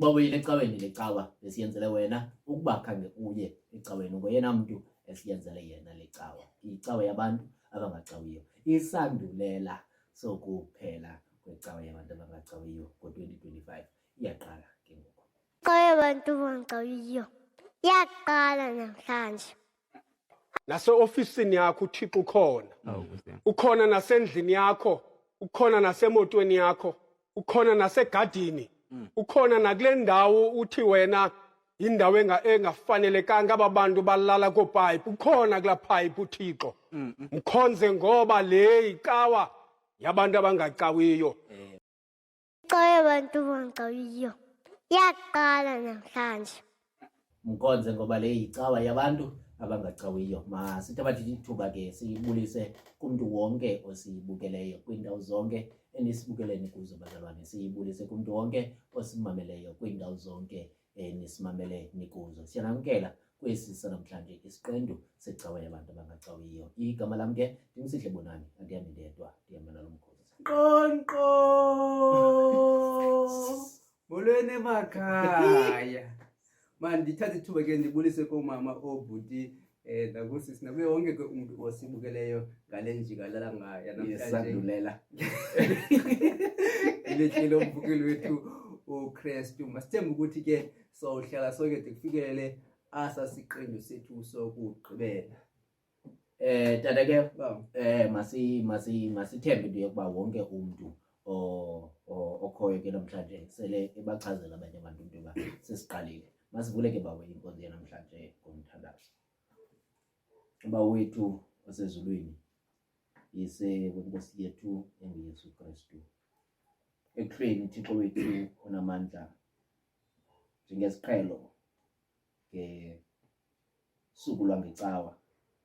ukuba uyile ecaweni lecawa esiyenzele wena, ukuba khange uye ecaweni ngoyena mntu esiyenzele yena lecawa. Icawa yabantu abangacawiyo, isandulela sokuphela kwecawa yabantu abangacawiyo ngo-2025 iyaqala ke ngoku. Icawa yabantu abangacawiyo iyaqala namhlanje. Nase-ofisini yakho uThixo ukhona. Ukhona nasendlini yakho, ukhona nasemotweni yakho, ukhona nasegadini, ukhona nakule ndawo uthi wena indawo engafanelekanga aba bantu balala koopayipi. Ukhona kulaa payipi uThixo. Mkhonze ngoba le icawa yabantu abangacawiyo. Icawa yabantu abangacawiyo iyaqala namhlanje. Mkhonze ngoba le icawa yabantu abangacawiyo. Masithabathe ithuba ke siyibulise kumntu wonke osibukeleyo kwiindawo zonke enisibukeleni kuzo bazalwane. Siyibulise kumntu wonke osimameleyo kwiindawo zonke nisimamele nikuzo. Siyanamkela kwesi sanamhlanje isiqendu secawa yabantu abangacawiyo. Igama lam ke ndimsihle Bonani, andihambi ndedwa, ndihamba nalo mkhosi. Qonqo molweni emakhaya. Man, ndithatha ithuba ke ndibulise koomama, oobhuti, nakusisi nakuye wonke ke umntu osibukeleyo ngale njikalanga yanamhlanje. Yesandulela. Ilehlelo umbukeli wethu uKristu. Masithembe ukuthi ke sohlala sonke de kufikelele asa siqendu sethu sokugqibela. Tata ke masithembe into yokuba wonke umntu okhoyo ke namhlanje sele ebachazela abanye abantu into yoba sesiqalile. Masivule ke bawe inkonzo yanamhlanje ngomthandazo. Uba wethu osezulwini, yise wenkosi yethu enguYesu Kristu, ekuhlweni Thixo wethu onamandla, njengesiqhelo ngesuku lwangecawa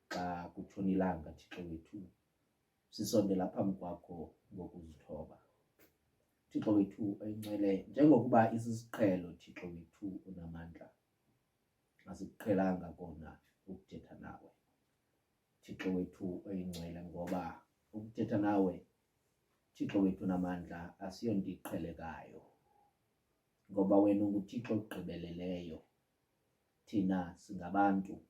xa kutshona ilanga, Thixo wethu sisondela phambi kwakho ngokuzithoba. Thixo wethu oyingcwele, njengokuba isisiqhelo Thixo wethu unamandla, asikuqhelanga kona ukuthetha nawe Thixo wethu oyingcwele, ngoba ukuthetha nawe Thixo wethu unamandla asiyonto iqhelekayo, ngoba wena unguThixo ogqibeleleyo. Thina singabantu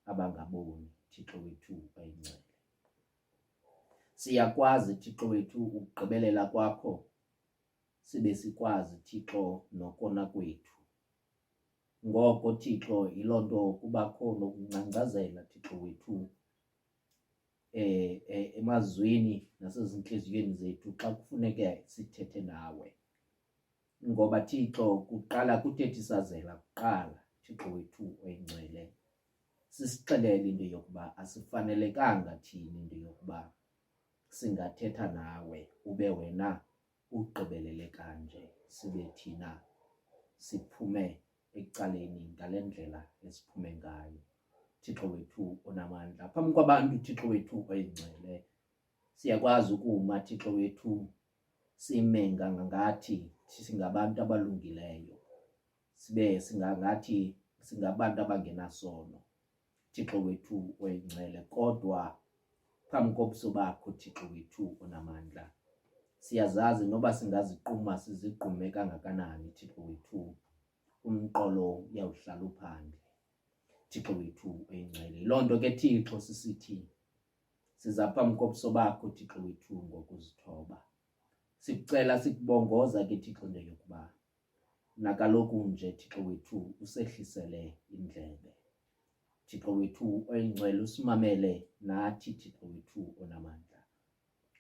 abangaboni Thixo wethu oyingcwele. Siyakwazi Thixo wethu ukugqibelela kwakho, sibe sikwazi Thixo nokona kwethu. Ngoko Thixo yiloo nto kubakho nokungcangcazela Thixo wethu emazwini nasezintliziyweni zethu xa kufuneke sithethe nawe, ngoba Thixo kuqala kuthethisa kuqala Thixo wethu oyingcwele, sisixelele into yokuba asifanelekanga thina into yokuba singathetha nawe ube wena ugqibelele kanje, sibe thina siphume ecaleni ngale ndlela esiphume ngayo. Thixo wethu onamandla, phambi kwabantu Thixo wethu oyingcwele, siyakwazi ukuma Thixo wethu sime ngathi singabantu abalungileyo, sibe singangathi singabantu abangenasono Thixo wethu oyingcwele. Kodwa phambi kobuso bakho Thixo wethu onamandla, siyazazi noba singaziquma siziqume kangakanani Thixo wethu, umqolo uyawuhlala uphandle Thixo wethu oyingcwele. Yiloo nto ke Thixo sisithi siza phambi kobuso bakho Thixo wethu ngokuzithoba, sikucela sikubongoza ke Thixo into yokuba nakaloku nje Thixo wethu usehlisele indlebe Thixo wethu oyingcwele, usimamele nathi Thixo wethu onamandla.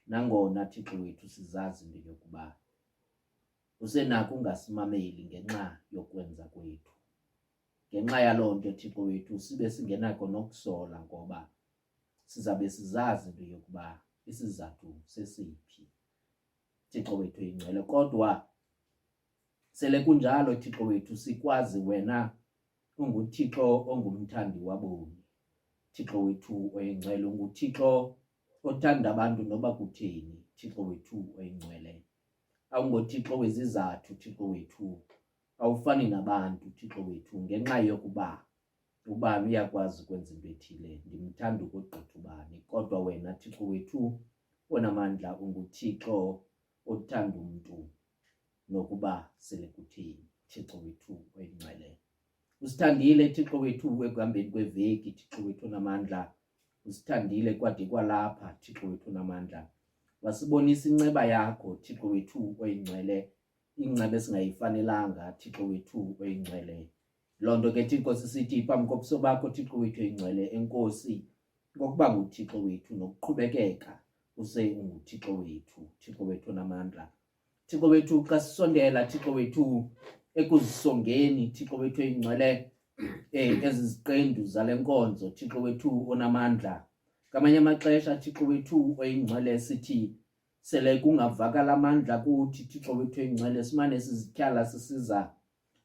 Nangona Thixo wethu sizazi into yokuba usenakho ungasimameli ngenxa yokwenza kwethu. Ngenxa yaloo nto Thixo wethu sibe singenako nokusola, ngoba sizabe sizazi into yokuba isizathu sesiphi Thixo wethu oyingcwele. Kodwa sele kunjalo Thixo wethu, sikwazi wena unguThixo ongumthandi waboni Thixo wethu oyingcwele, unguThixo othanda abantu noba kutheni Thixo wethu oyingcwele. AwungoThixo wezizathu Thixo wethu, awufani nabantu Thixo wethu, ngenxa yokuba ubani uyakwazi ukwenza into ethile, ndimthanda ukogqitha ubani. Kodwa wena Thixo wethu onamandla unguThixo othanda umntu, nokuba sele kuthini. Thixo wethu oyingcwele, usithandile Thixo wethu ekuhambeni kweveki. Thixo wethu onamandla, usithandile kwade kwalapha. Thixo wethu onamandla, wasibonisa inceba yakho Thixo wethu oyingcwele, ingceba esingayifanelanga Thixo wethu oyingcwele. Loo nto ke Thixo sisithi phambi kobuso bakho Thixo wethu oyingcwele, enkosi ngokuba nguThixo wethu nokuqhubekeka unguThixo wethu. Thixo wethu onamandla, Thixo wethu xa sisondela Thixo wethu ekuzisongeni Thixo wethu oyingcwele eziziqendu zale nkonzo Thixo wethu onamandla, ngamanye amaxesha Thixo wethu oyingcwele sithi sele kungavakala amandla kuthi Thixo wethu oyingcwele, simane sizityhala sisiza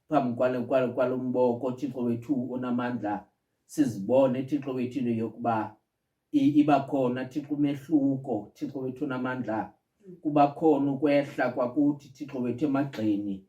phambi kwalo mboko Thixo wethu onamandla, sizibone Thixo wethu into yokuba iba khona Thixo umehluko Thixo wethu onamandla, kuba khona ukwehla kwakuthi Thixo wethu emagxeni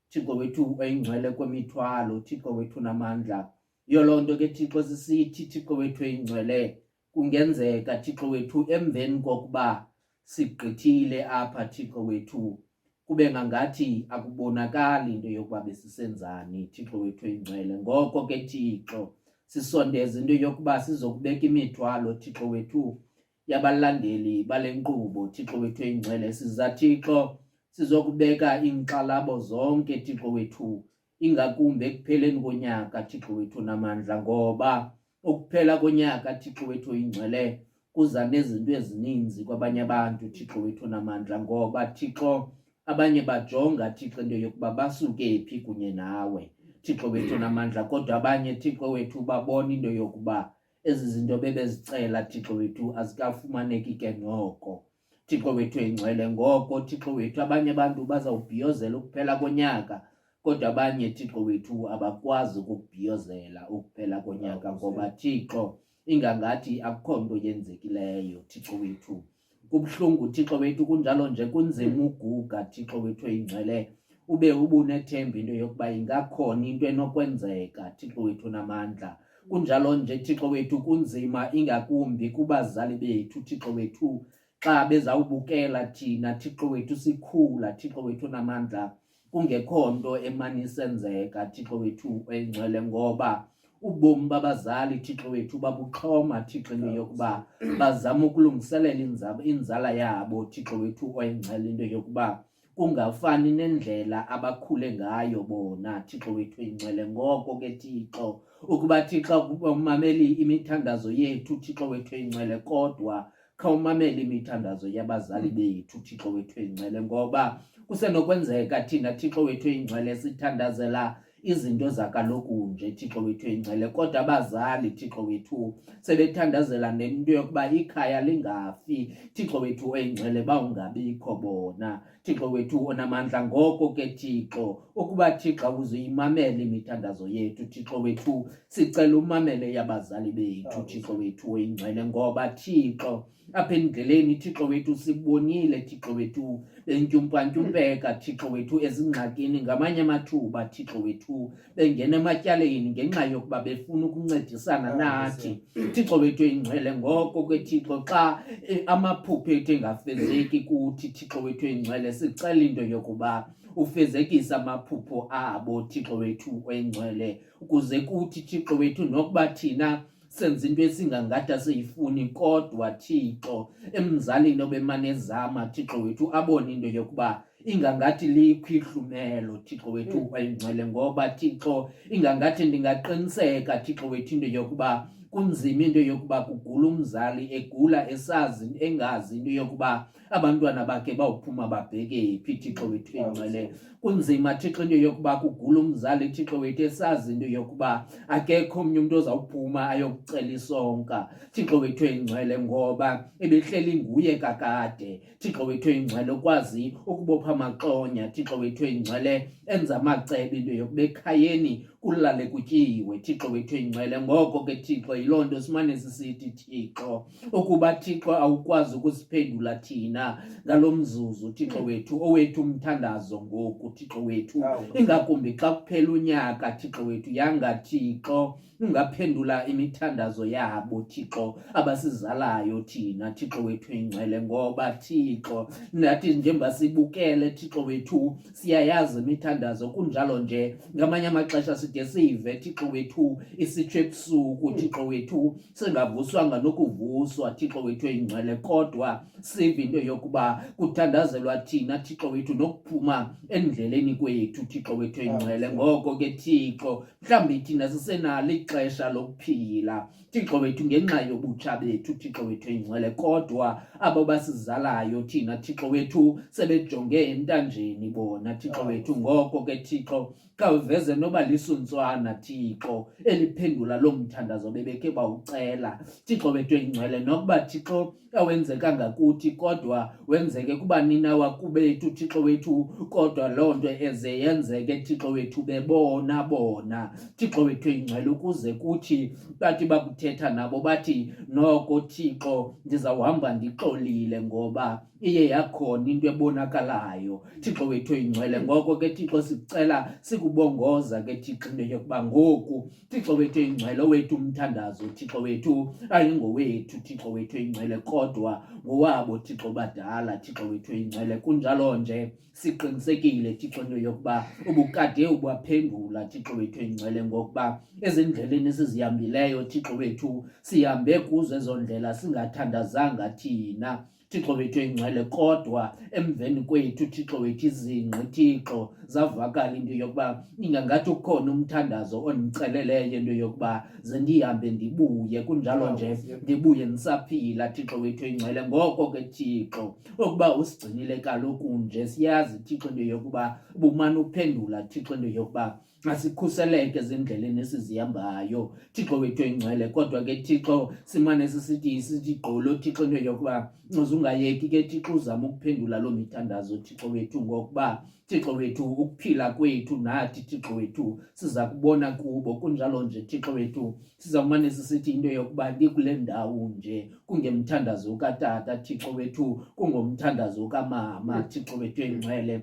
Thixo wethu oyingcwele kwemithwalo Thixo wethu onamandla. Yiyo loo nto ke Thixo sisithi Thixo wethu oyingcwele, kungenzeka Thixo wethu emveni kokuba sigqithile apha Thixo wethu, kube ngangathi akubonakali into yokuba besisenzani Thixo wethu oyingcwele. Ngoko ke Thixo sisondeza into yokuba sizokubeka imithwalo Thixo wethu yabalandeli bale nkqubo Thixo wethu oyingcwele. Siza Thixo sizokubeka iinkxalabo zonke Thixo wethu, ingakumbi ekupheleni konyaka Thixo wethu namandla, ngoba ukuphela konyaka Thixo wethu oyingcwele kuza nezinto ezininzi kwabanye abantu Thixo wethu namandla, ngoba Thixo abanye bajonga Thixo into yokuba basuke phi kunye nawe Thixo wethu namandla, kodwa abanye Thixo wethu babona into yokuba ezi zinto bebezicela Thixo wethu azikafumaneki ke noko Thixo wethu oyingcwele. Ngoko Thixo wethu abanye abantu bazawubhiyozela ukuphela konyaka, kodwa abanye Thixo wethu abakwazi ukubhiyozela ukuphela konyaka, ngoba Thixo ingangathi akukho nto yenzekileyo Thixo wethu. Kubuhlungu Thixo wethu, kunjalo nje kunzima uguga Thixo wethu oyingcwele, ube ubunethemba into yokuba ingakhona into enokwenzeka Thixo wethu namandla. Kunjalo nje Thixo wethu kunzima ingakumbi kubazali bethu Thixo wethu, xa bezawubukela thina Thixo wethu sikhula Thixo wethu namandla, kungekho nto emane isenzeka Thixo wethu oyingcwele, ngoba ubomi babazali Thixo wethu babuxhoma Thixo into yokuba bazama ukulungiselela inzala yabo Thixo wethu oyingcwele, into yokuba kungafani nendlela abakhule ngayo bona Thixo wethu oyingcwele. Ngoko ke Thixo, ukuba Thixo umameli imithandazo yethu Thixo wethu oyingcwele, kodwa khawumamele imithandazo yabazali bethu Thixo wethu oyingcwele, ngoba kusenokwenzeka thina Thixo wethu oyingcwele sithandazela izinto zakaloku nje Thixo wethu oyingcwele, kodwa abazali Thixo wethu sebethandazela nento yokuba ikhaya lingafi Thixo wethu oyingcwele, bawungabikho bona Thixo wethu onamandla. Ngoko ke Thixo, ukuba Thixo uzuyimamela imithandazo yethu Thixo wethu, sicela umamele yabazali bethu Thixo wethu oyingcwele, ngoba Thixo apha endleleni Thixo wethu sibonile Thixo wethu bentyumpantyumpeka Thixo wethu ezingxakini, ngamanye amathuba Thixo wethu bengena ematyaleni ngenxa yokuba befuna ukuncedisana nathi Thixo wethu oyingcwele. Ngoko ke Thixo, xa amaphupho ethu engafezeki kuthi Thixo wethu oyingcwele, sicela into yokuba ufezekise amaphupho abo Thixo wethu oyingcwele, ukuze kuthi Thixo wethu nokuba thina senza into esingangathi asiyifuni, kodwa Thixo emzalini obemane ezama Thixo wethu abone into yokuba ingangathi likho ihlumelo Thixo wethu oyingcwele, ngoba Thixo ingangathi ndingaqiniseka Thixo wethu into yokuba kunzima into yokuba kugula umzali, egula esazi engazi into yokuba abantwana bakhe bawuphuma babheke phi Thixo wethu oyingcwele. Kunzima Thixo into yokuba kugula umzali Thixo wethu esazi into yokuba akekho omnye umuntu ozawuphuma ayokucela isonka Thixo wethu oyingcwele, ngoba ebehleli nguye kakade Thixo wethu oyingcwele, ukwazi ukubopha amaxonya Thixo wethu oyingcwele, enza amacebo into yokuba ekhayeni kulale kutyiwe Thixo wethu oyingcwele. Ngoko ke Thixo yiloo nto simane sisithi Thixo ukuba Thixo awukwazi ukusiphendula thina ngalo mzuzu Thixo wethu owethu umthandazo ngoku Thixo wethu, ingakumbi xa kuphela unyaka Thixo wethu, yanga Thixo ungaphendula imithandazo yabo Thixo abasizalayo thina Thixo wethu oyingcwele. Ngoba Thixo nathi njengoba sibukele Thixo wethu siyayazi imithandazo, kunjalo nje ngamanye amaxesha side sive Thixo wethu isitsho ebusuku Thixo wethu singavuswanga nokuvuswa Thixo wethu oyingcwele, kodwa sive into yokuba kuthandazelwa thina Thixo wethu nokuphuma endleleni kwethu Thixo wethu oyingcwele. Ngoko ke Thixo mhlawumbi thina sisenalo ixesha lokuphila Thixo wethu ngenxa yobutsha bethu Thixo wethu oyingcwele, kodwa abo basizalayo thina Thixo wethu sebejonge entanjeni bona Thixo wethu. Ngoko ke Thixo kawuveze noba lisuntswana Thixo eliphendula lo mthandazo bebekhe bawucela Thixo wethu oyingcwele, nokuba Thixo awenzekanga kuthi kodwa wenzeke kubanina wakubethu Thixo wethu, kodwa loo nto eze yenzeke Thixo wethu bebona bona Thixo wethu oyingcwele, ukuze kuthi bathi bakuthetha nabo bathi noko Thixo ndizawuhamba ndixolile ngoba iye yakhona into ebonakalayo Thixo wethu oyingcwele. Ngoko ke Thixo sicela sikubongoza ke Thixo into yokuba ngoku Thixo wethu oyingcwele owethu umthandazo Thixo wethu ayingowethu Thixo wethu oyingcwele, kodwa ngowabo Thixo badala Thixo wethu oyingcwele. Kunjalo nje siqinisekile Thixo into yokuba ubukade ubaphendula Thixo wethu oyingcwele, ngokuba ezindleleni sizihambileyo Thixo wethu sihambe kuzo ezo ndlela singathandazanga thina Thixo wethu oyingcwele, kodwa emveni kwethu Thixo wethu izingqi Thixo zavakala into yokuba ingangathi ukhona umthandazo ondiceleleyo into yokuba ze ndihambe ndibuye, kunjalo nje ndibuye ndisaphila Thixo wethu oyingcwele. Ngoko ke Thixo ukuba usigcinile kaloku nje siyazi Thixo into yokuba bumane uphendula Thixo into yokuba asikhuseleke ezindleleni esizihambayo Thixo wethu oyingcwele. Kodwa ke Thixo simane sisithi gqolo Thixo into yokuba uzungayeki ke Thixo uzama ukuphendula lo mithandazo Thixo wethu, ngokuba Thixo wethu ukuphila kwethu nathi Thixo wethu siza kubona kubo. Kunjalo nje Thixo wethu sizawumane sisithi into yokuba likule ndawo nje kungemthandazo katata Thixo wethu, kungomthandazo kamama Thixo wethu oyingcwele,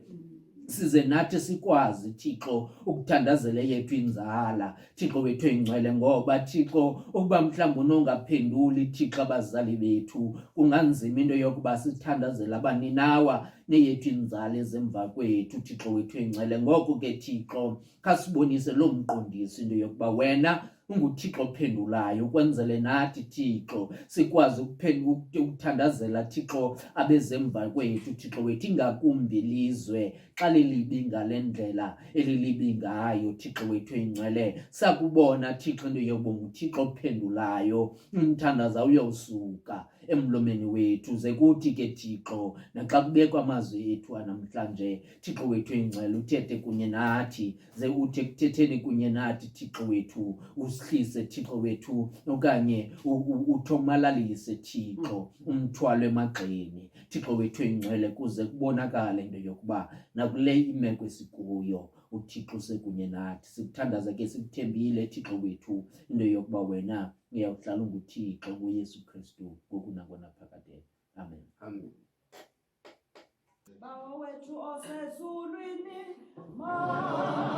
size nathi sikwazi Thixo ukuthandazela yethu inzala Thixo wethu oyingcwele. Ngoba Thixo ukuba mhlawumbi unongaphenduli Thixo abazali bethu, kunganzima into yokuba sithandazela abaninawa neyethu inzala ezemva kwethu Thixo wethu oyingcwele. Ngoko ke Thixo khasibonise lo mqondisi into yokuba wena unguThixo ophendulayo, ukwenzele nathi Thixo sikwazi ukuthandazela Thixo abezemva kwethu Thixo wethu, ingakumbi ilizwe xa lilibi ngale ndlela elilibi ngayo Thixo wethu oyingcwele. Sakubona Thixo into yokuba nguThixo ophendulayo, umthandazo uyawusuka emlomeni wethu, ze kuthi ke Thixo naxa kubekwa amazwi ethu namhlanje Thixo wethu oyingcwele uthethe kunye nathi, ze uthe kuthetheni kunye nathi Thixo wethu usihlise Thixo wethu, okanye uthomalalise Thixo umthwalo emagxeni Thixo wethu oyingcwele, kuze kubonakale into yokuba nakule imeko esikuyo uThixo sekunye nathi. Sikuthandaza ke sikuthembile Thixo wethu into yokuba wena uyawuhlala unguThixo kuYesu Kristu ngoku naphakade. Amen. Amen. Bawo wethu osezulwini mangiphathwe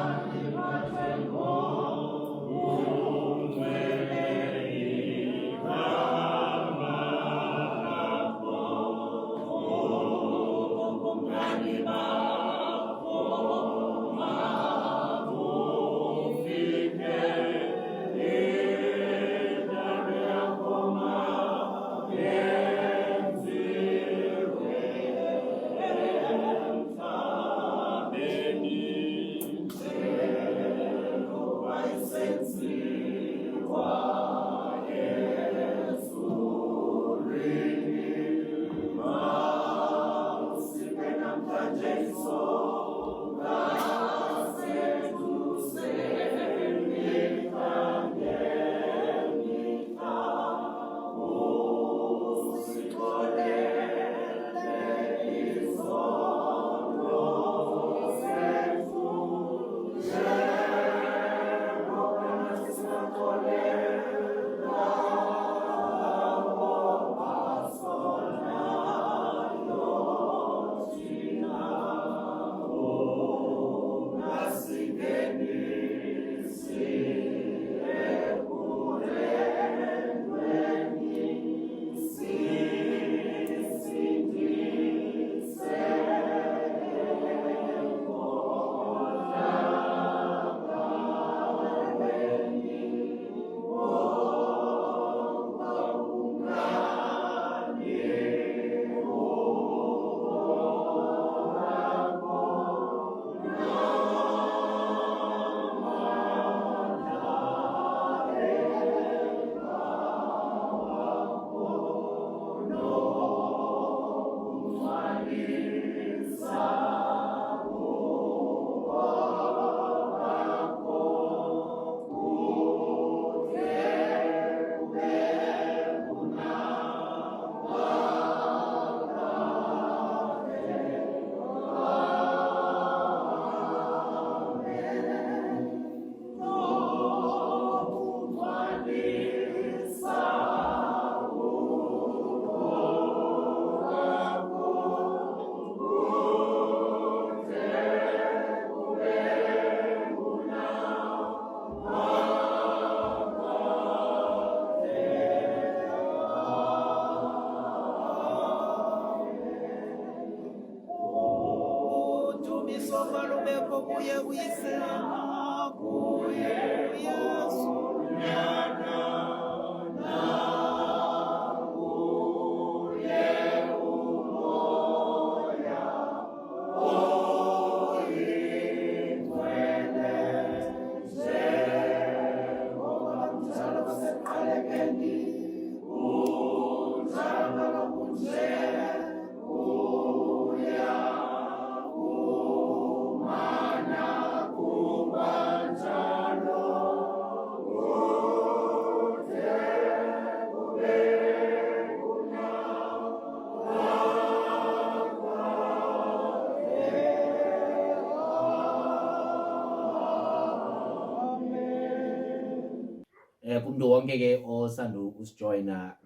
Kumntu wonke ke osando usijoyina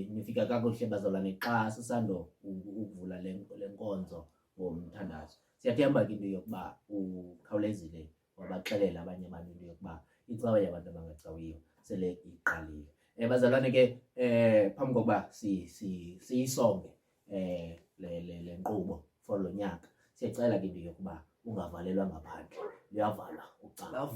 nifika kakuhle bazalwane xa sisando ukuvula le nkonzo ngomthandazo. Siyathemba ke into yokuba ukhawulezile wabaxelela abanye abantu into yokuba icawa yabantu abangacawiyo sele iqalile. Bazalwane ke phambi kokuba siyisonge le nkqubo for lo nyaka, siyacela ke into yokuba ungavalelwa ngaphandle, uyavalwa ucango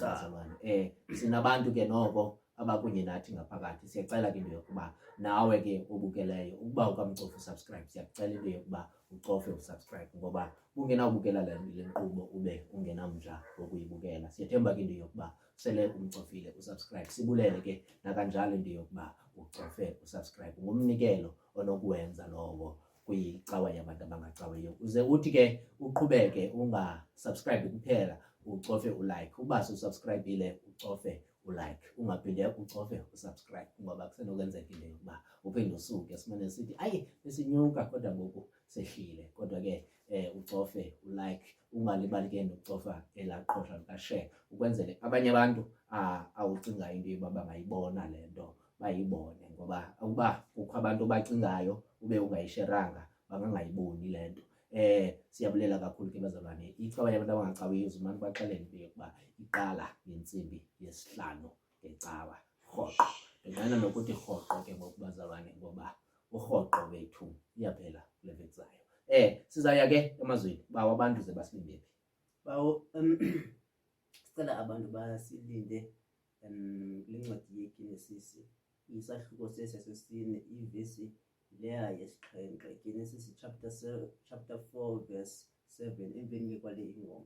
bazalwane. Sinabantu ke noko abakunye nathi ngaphakathi. Siyacela ke into yokuba nawe ke obukeleyo ukuba ukamcofa usubscribe, siyakucela into yokuba ucofe usubscribe ngoba ungenawubukela le nkqubo ube ungenamdla wokuyibukela. Siyathemba ke into yokuba sele umcofile usubscribe. Sibulele ke nakanjalo into yokuba ucofe usubscribe. Ngumnikelo onokuwenza lowo kwicawa yabantu abangacawiyo. Uze uthi ke uqhubeke ungasubscribe kuphela, ucofe ulike. Uba susubscribile ucofe ulike, ungaphinde ucofe usubscribe ngoba kusenokwenzeka into yokuba uphinde usuke simane sithi ayi besinyuka kodwa ngoku sehlile. Kodwa ke ucofe ulike, ungalibali ke nokucofa elaqhosha likashare ukwenzele abanye abantu awucingayo into yoba bangayibona le nto bayibone, ngoba ukuba kukho abantu bacingayo ube ungayisheranga bangangayiboni le nto. Siyabulela kakhulu ke bazalwane. Icawa yabantu abangacawiyo uzumane baxelele into yokuba iqala ngentsimbi yesihlanu ngecawa rhoqo. Ndinqena nokuthi rhoqo ke ngoku bazalwane ngoba urhoqo wethu iyaphela kule veki zayo. Sizawuya ke emazweni bawo abantu ze basilinde phi bawo. Sicela abantu basilinde kule ncwadi yeGenesis isahluko sesesine ivesi leya yesixhenxe, Genesis chapter 4 verse 7 emveni kwale ingoma.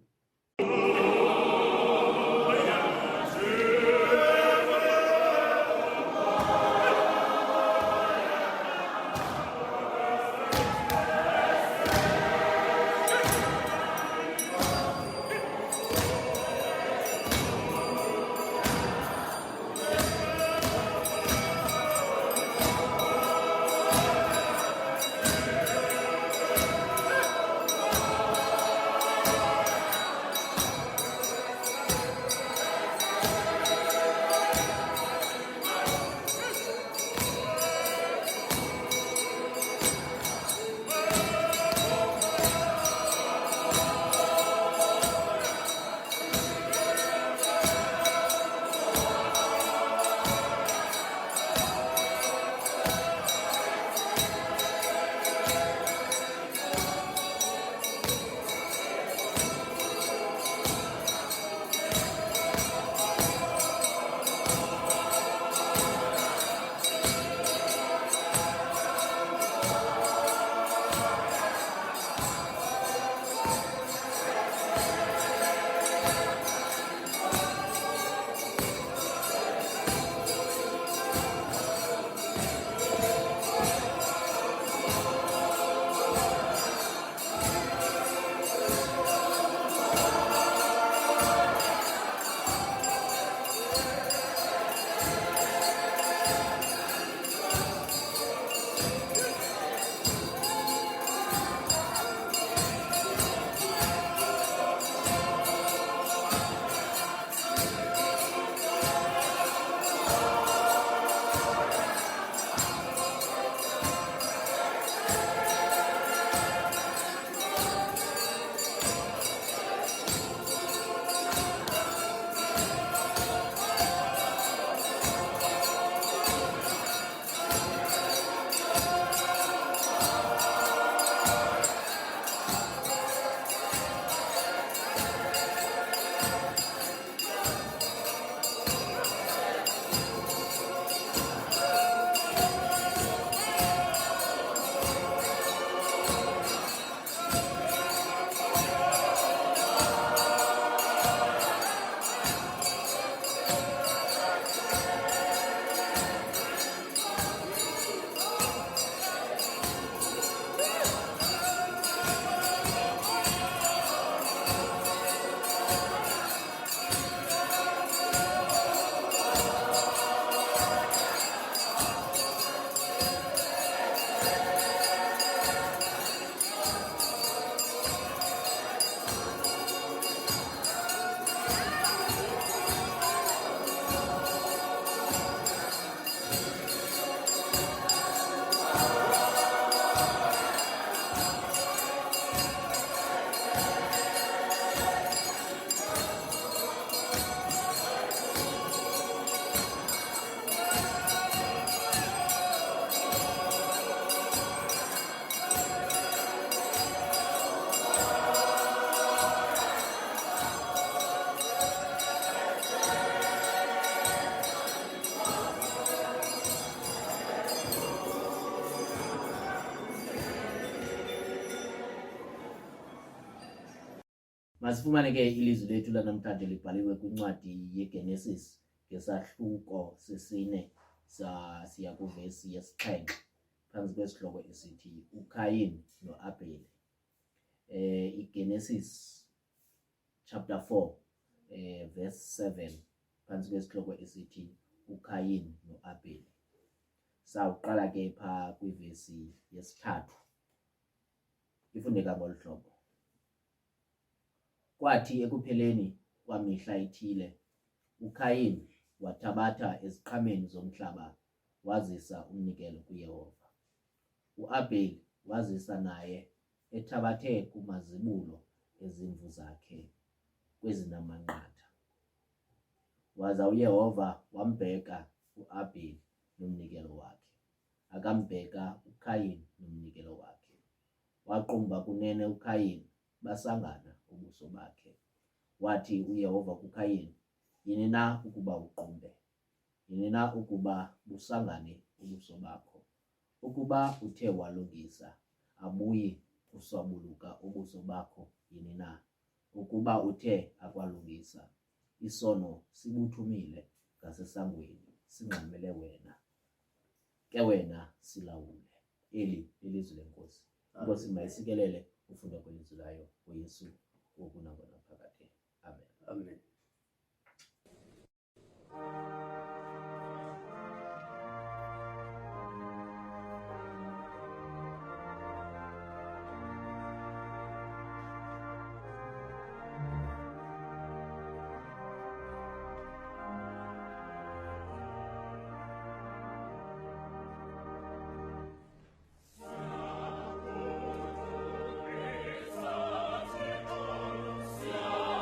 Masifumane ke ilizwi lethu lanamhlanje libhaliwe kwincwadi yeGenesis ngesahluko sesine siya kuvesi yesixhenxe phansi kwesihloko esithi uKayini noAbheli. iGenesis chapter 4 verse 7 phansi kwesihloko esithi uKayini noAbheli. Sawuqala ke pha kwivesi yesithathu ifundeka ngolu hlobo. Kwathi ekupheleni kwamihla ithile uKayini wathabatha eziqhameni zomhlaba wazisa umnikelo kuYehova. uAbheli wazisa naye ethabathe kumazibulo ezimvu zakhe kwezinamanqatha. Waza uYehova wambheka uAbheli nomnikelo wakhe, akambheka uKayini nomnikelo wakhe. Waqumba kunene uKayini basangana ubuso bakhe. Wathi uYehova kuKayini, yini na ukuba uqumbe? Yini na ukuba busangane ubuso bakho? Ukuba uthe walungisa, abuyi kuswabuluka ubuso bakho yini na? Ukuba uthe akwalungisa, isono sibuthumile ngasesangweni singxamele wena, ke wena silawule. Eli ilizwi lenkosi. Inkosi mayisikelele ufunda kwelizwi layo uYesu wokunangona phakade. Amen. Amen. Siamo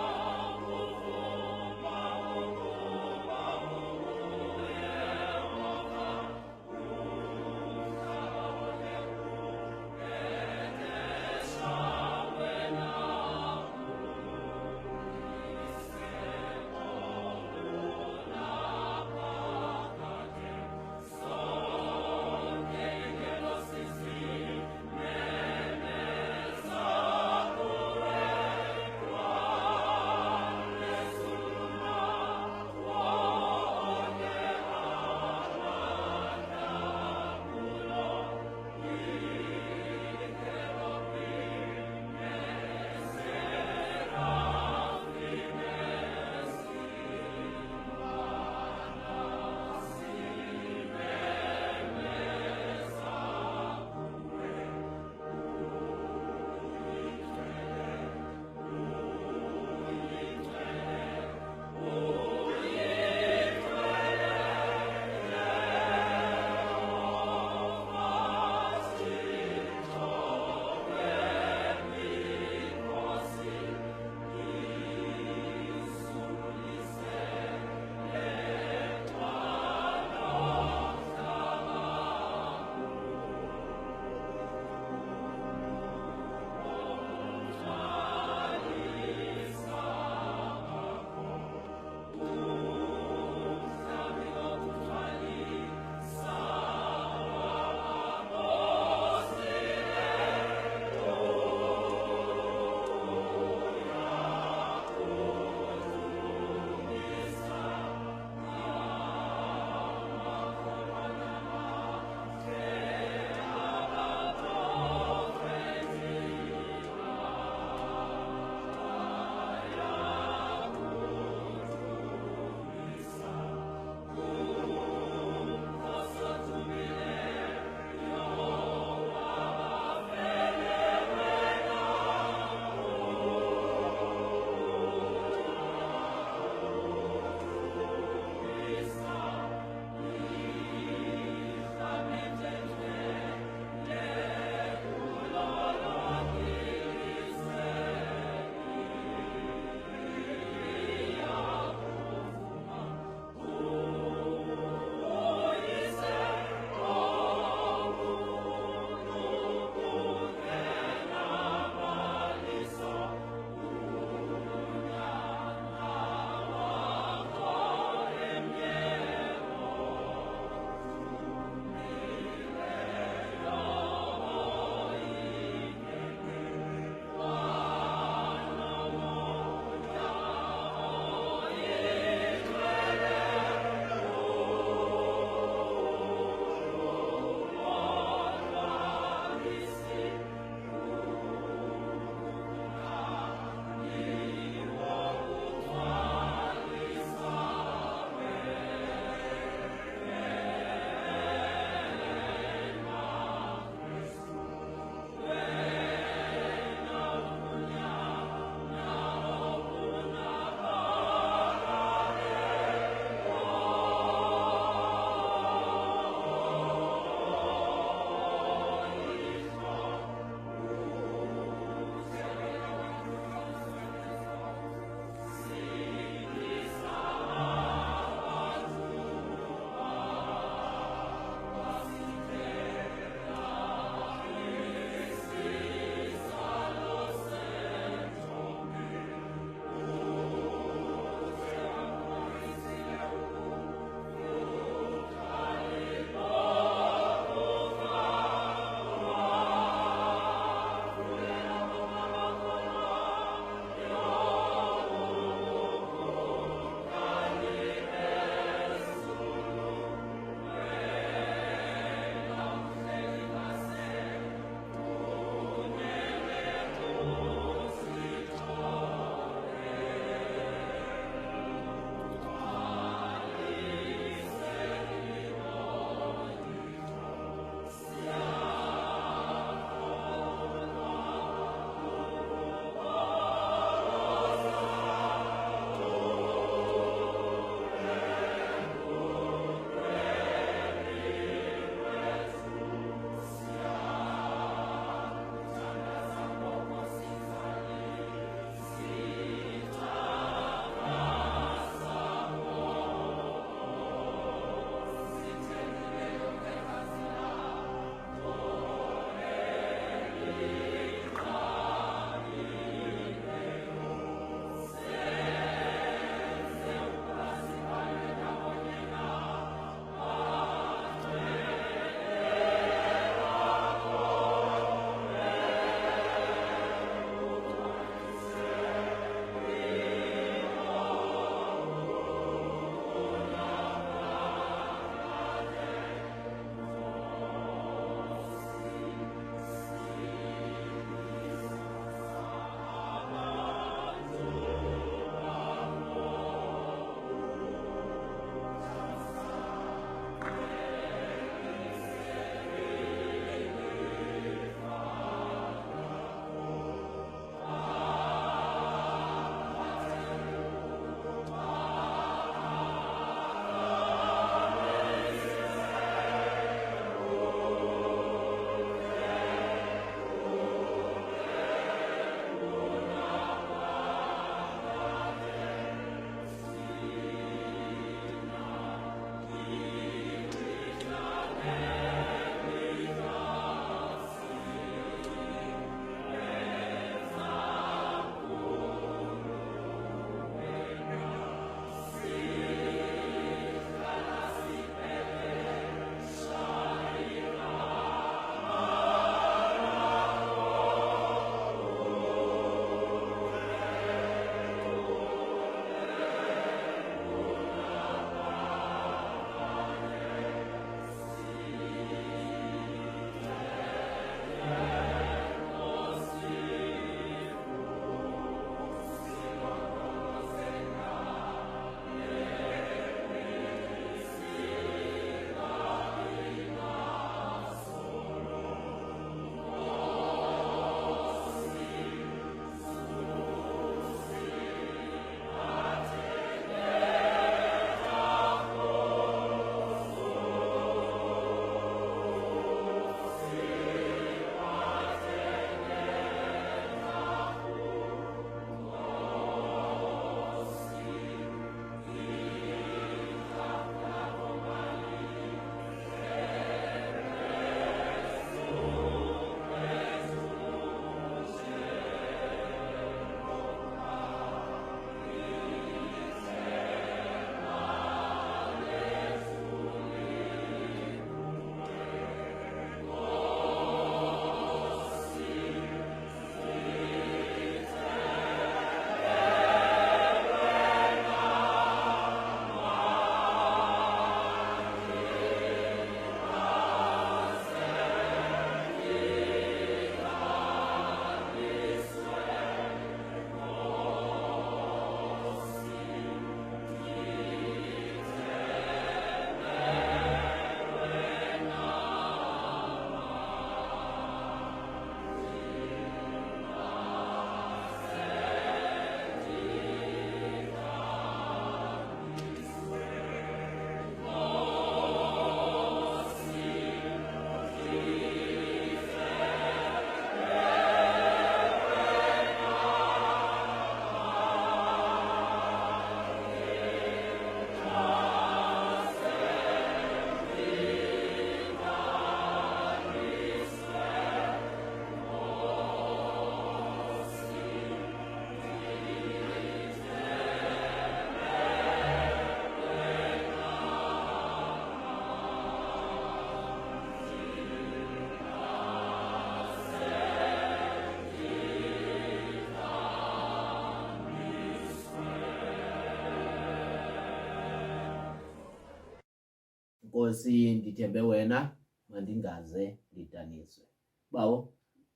Nkosi, ndithembe wena mandingaze ndidaniswe. Bawo,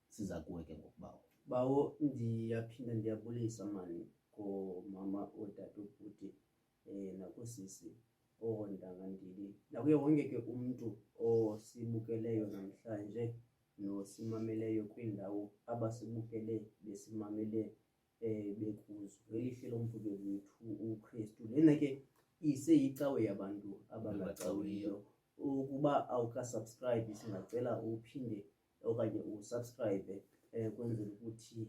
siza kuwe ke ngoku bawo. Bawo, ndiyaphinda ndiyabulisa mani komama otata ubhuti nakosisi ntanga ndili nakuye wonke ke umntu osibukeleyo namhlanje nosimameleyo kwiindawo abasibukele besimamele bekuzo ngelihle lomvukeli wethu uKristu. Lena ke iseyicawe yabantu abangacawiyo. Ukuba awukasubscribe singacela uphinde okanye usubscribe kwenzela ukuthi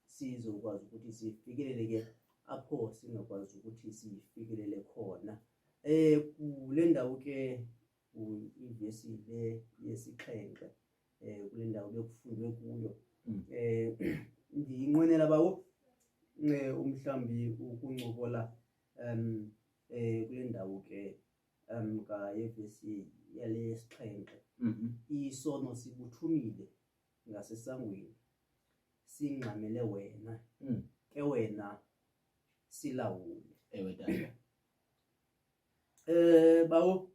sizokwazi ukuthi sifikelele ke apho singakwazi ukuthi sifikelele khona. Kule ndawo ke ivesi le yesixhenxe kule ndawo bekufundwe kuyo ndiyinqwenela bawo umhlambi ukuncokola kule ndawo ke kayevesi yale yesixhenxe. Isono sibuthumile ngasesangweni singxamele wena ke wena silawule. Ewe tata. Bawo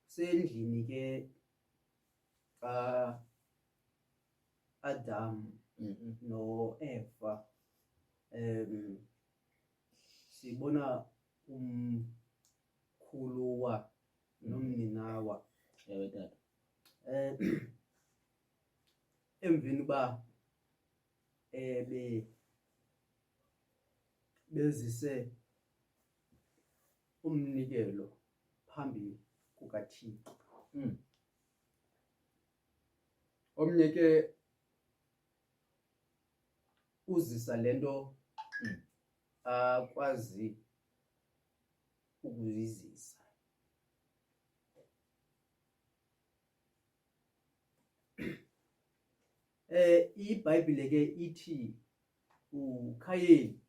kusendlini ke Adam no Eva sibona umkhuluwa nomninawa. Ewe tata. Emveni ba bezise umnikelo phambi kukaThixo. Omnye ke uzisa lento akwazi ukuyizisa. iBhayibhile ke ithi uKhayini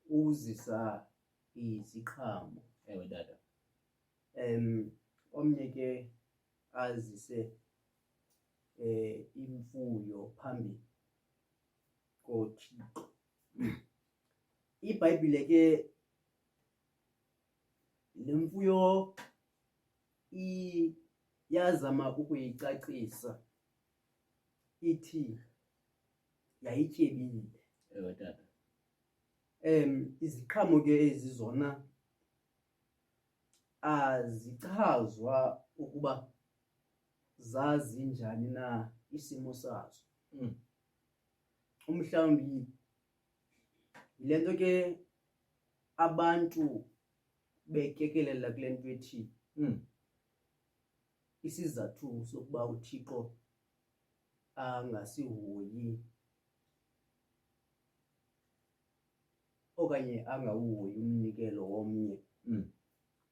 uzisa iziqhamo. Ewe tata. Omnye ke azise imfuyo phambi koThixo. iBhayibhile ke lemfuyo yazama ukuyicacisa ithi yayityebile. Ewe tata. Iziqhamo ke ezi zona azichazwa ukuba zazinjani na isimo sazo. Umhlawumbi lento ke abantu bekekelela kule nto ethi isizathu sokuba uThixo angasihoyi okanye angawuhoyi umnikelo womnye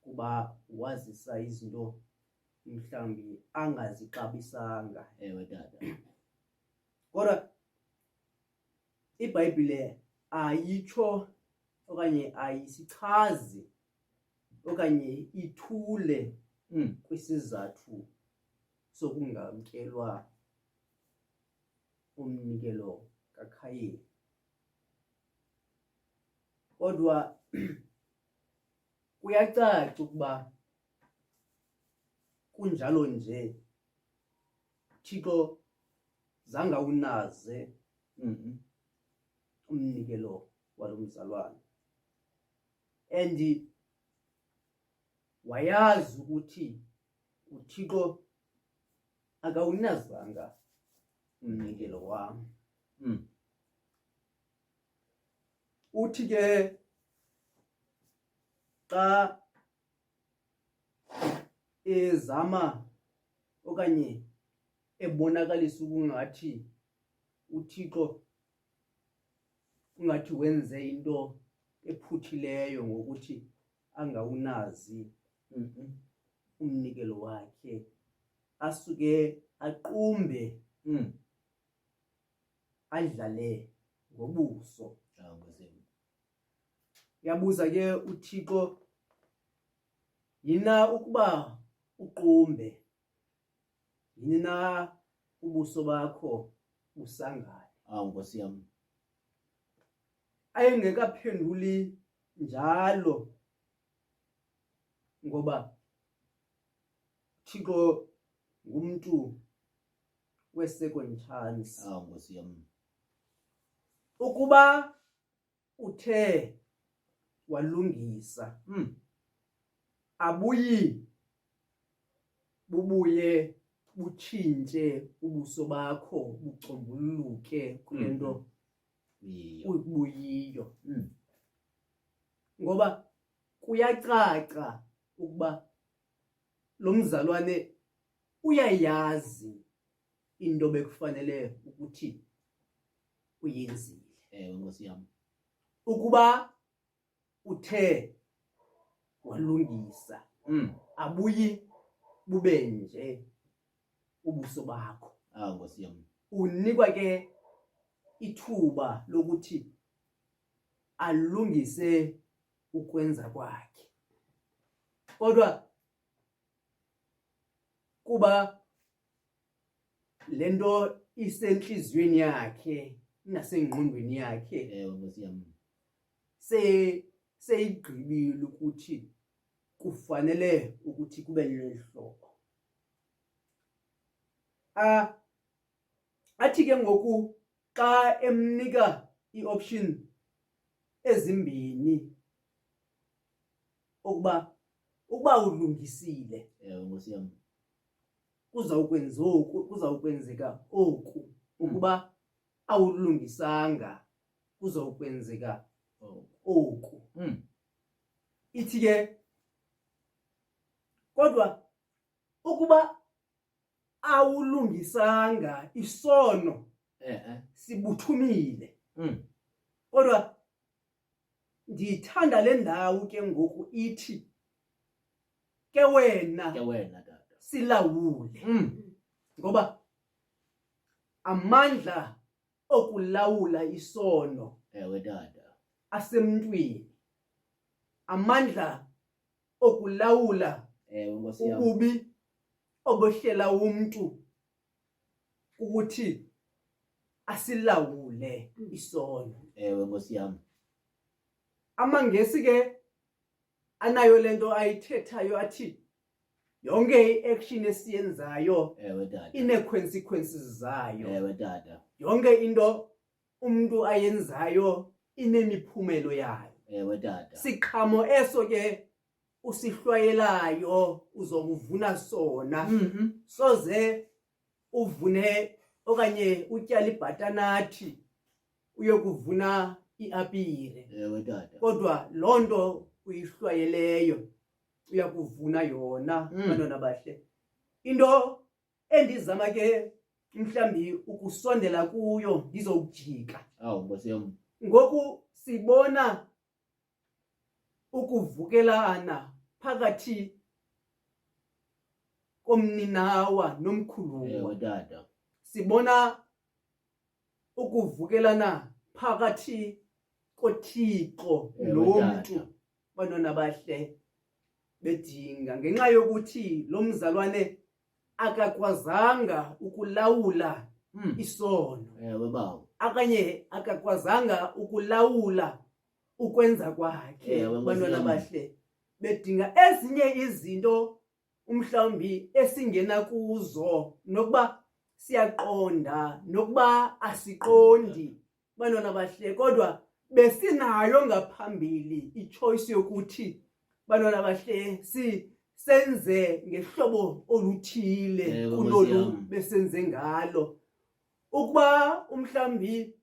kuba wazisa izinto mhlawumbi angazixabisanga. Ewe tata. Kodwa iBhayibhile ayitsho okanye ayisichazi okanye ithule kwisizathu sokungamkelwa umnikelo kaKhayini. Kodwa kuyacaca ukuba kunjalo nje Thixo zange awunaze umnikelo walo mzalwane and wayazi ukuthi uThixo akawunazanga umnikelo wami. Uthi ke xa ezama okanye ebonakalisa ukungathi uThixo ungathi wenze into ephuthileyo ngokuthi angawunazi umnikelo wakhe, asuke aqumbe adlale ngobuso. Yabuza ke uThixo, yina ukuba uqumbe, yina ubuso bakho busangane. Nkosi yam. ayengekaphenduli njalo ngoba Thixo ngumuntu we-second chance. Nkosi yami. Ukuba uthe walungisa abuyi bubuye butshintshe ubuso bakho bucombuluke kule nto ubuyiyo. Ngoba kuyacaca ukuba lo mzalwane uyayazi into bekufanele ukuthi uyenzile. Nkosi yami. Ukuba uthe walungisa abuyi bube nje ubuso bakho. Nkosi yami. Unikwa ke ithuba lokuthi alungise ukwenza kwakhe. Kodwa kuba lento isenhlizweni yakhe nasengqondweni yakhe Nkosi yami. seyigqibile ukuthi kufanele ukuthi kube lehlobo. Athi ke ngoku xa emnika i-option ezimbini ukuba ulungisile Nkosi yami. kuzawukwenzeka oku. Ukuba awulungisanga kuzawukwenzeka oku. Ithi ke kodwa ukuba awulungisanga isono sibuthumile. Kodwa ndithanda le ndawo ke ngoku ithi ke wena tata. silawule. Ngoba amandla okulawula isono Tata. asemntwini. Amandla okulawula Nkosi yami. ububi obohlela umuntu ukuthi asilawule isono. Nkosi yami. AmaNgesi ke anayo lento ayithethayo athi yonke i-action esiyenzayo Tata. ine-consequences zayo. Tata. Yonke into umuntu ayenzayo inemiphumelo yayo. Tata. Siqhamo eso ke usihlwayelayo uzokuvuna sona. Soze uvune okanye utyala ibhatanathi uyokuvuna iapile. Tata. Kodwa loo nto uyihlwayeleyo uyakuvuna yona. Bantwana bahle, into endizama ke mhlambi ukusondela kuyo ndizowujika. Nkosi yami. Ngoku sibona ukuvukelana phakathi komninawa nomkhuluwa. Tata. Sibona ukuvukelana phakathi koThixo nomuntu. Bantwana bahle bedinga ngenxa yokuthi lo mzalwane akakwazanga ukulawula isono. Baba. Akanye akakwazanga ukulawula ukwenza kwakhe. Bantwana bahle bedinga ezinye izinto umhlawumbi esingena kuzo nokuba siyaqonda nokuba asiqondi. Bantwana bahle kodwa besinayo ngaphambili ichoice yokuthi bantwana bahle senze ngehlobo oluthile kunolu besenze ngalo. Ukuba umhlawumbi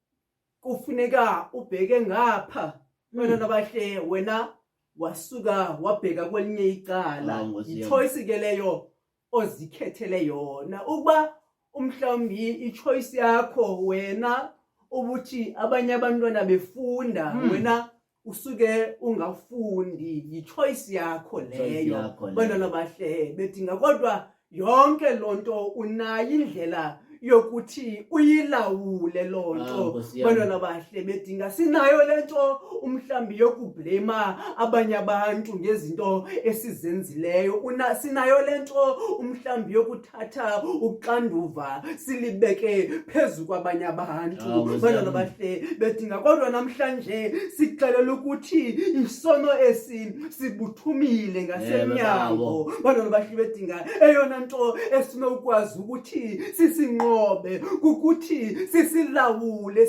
kufuneka ubheke ngapha bantwana bahle wena wasuka wabheka kwelinye icala. Ichoice ke leyo ozikhethele yona. Ukuba umhlawumbi ichoice yakho wena ubuthi abanye abantwana befunda wena usuke ungafundi, yichoice yakho leyo. Bantwana bahle bedinga kodwa yonke lonto unayo indlela yokuthi uyilawule lonto Nkosi yami. bantwana bahle bedinga sinayo lento umhlambi yokublame abanye abantu ngezinto esizenzileyo sinayo lento umhlambi yokuthatha uxanduva silibeke phezu kwabanye abantu Nkosi bantwana yami. bahle bedinga kodwa namhlanje sixelela ukuthi isono esi sibuthumile ngasemnyango bantwana bahle bedinga eyona nto esinokwazi ukuthi sisinqobe kukuthi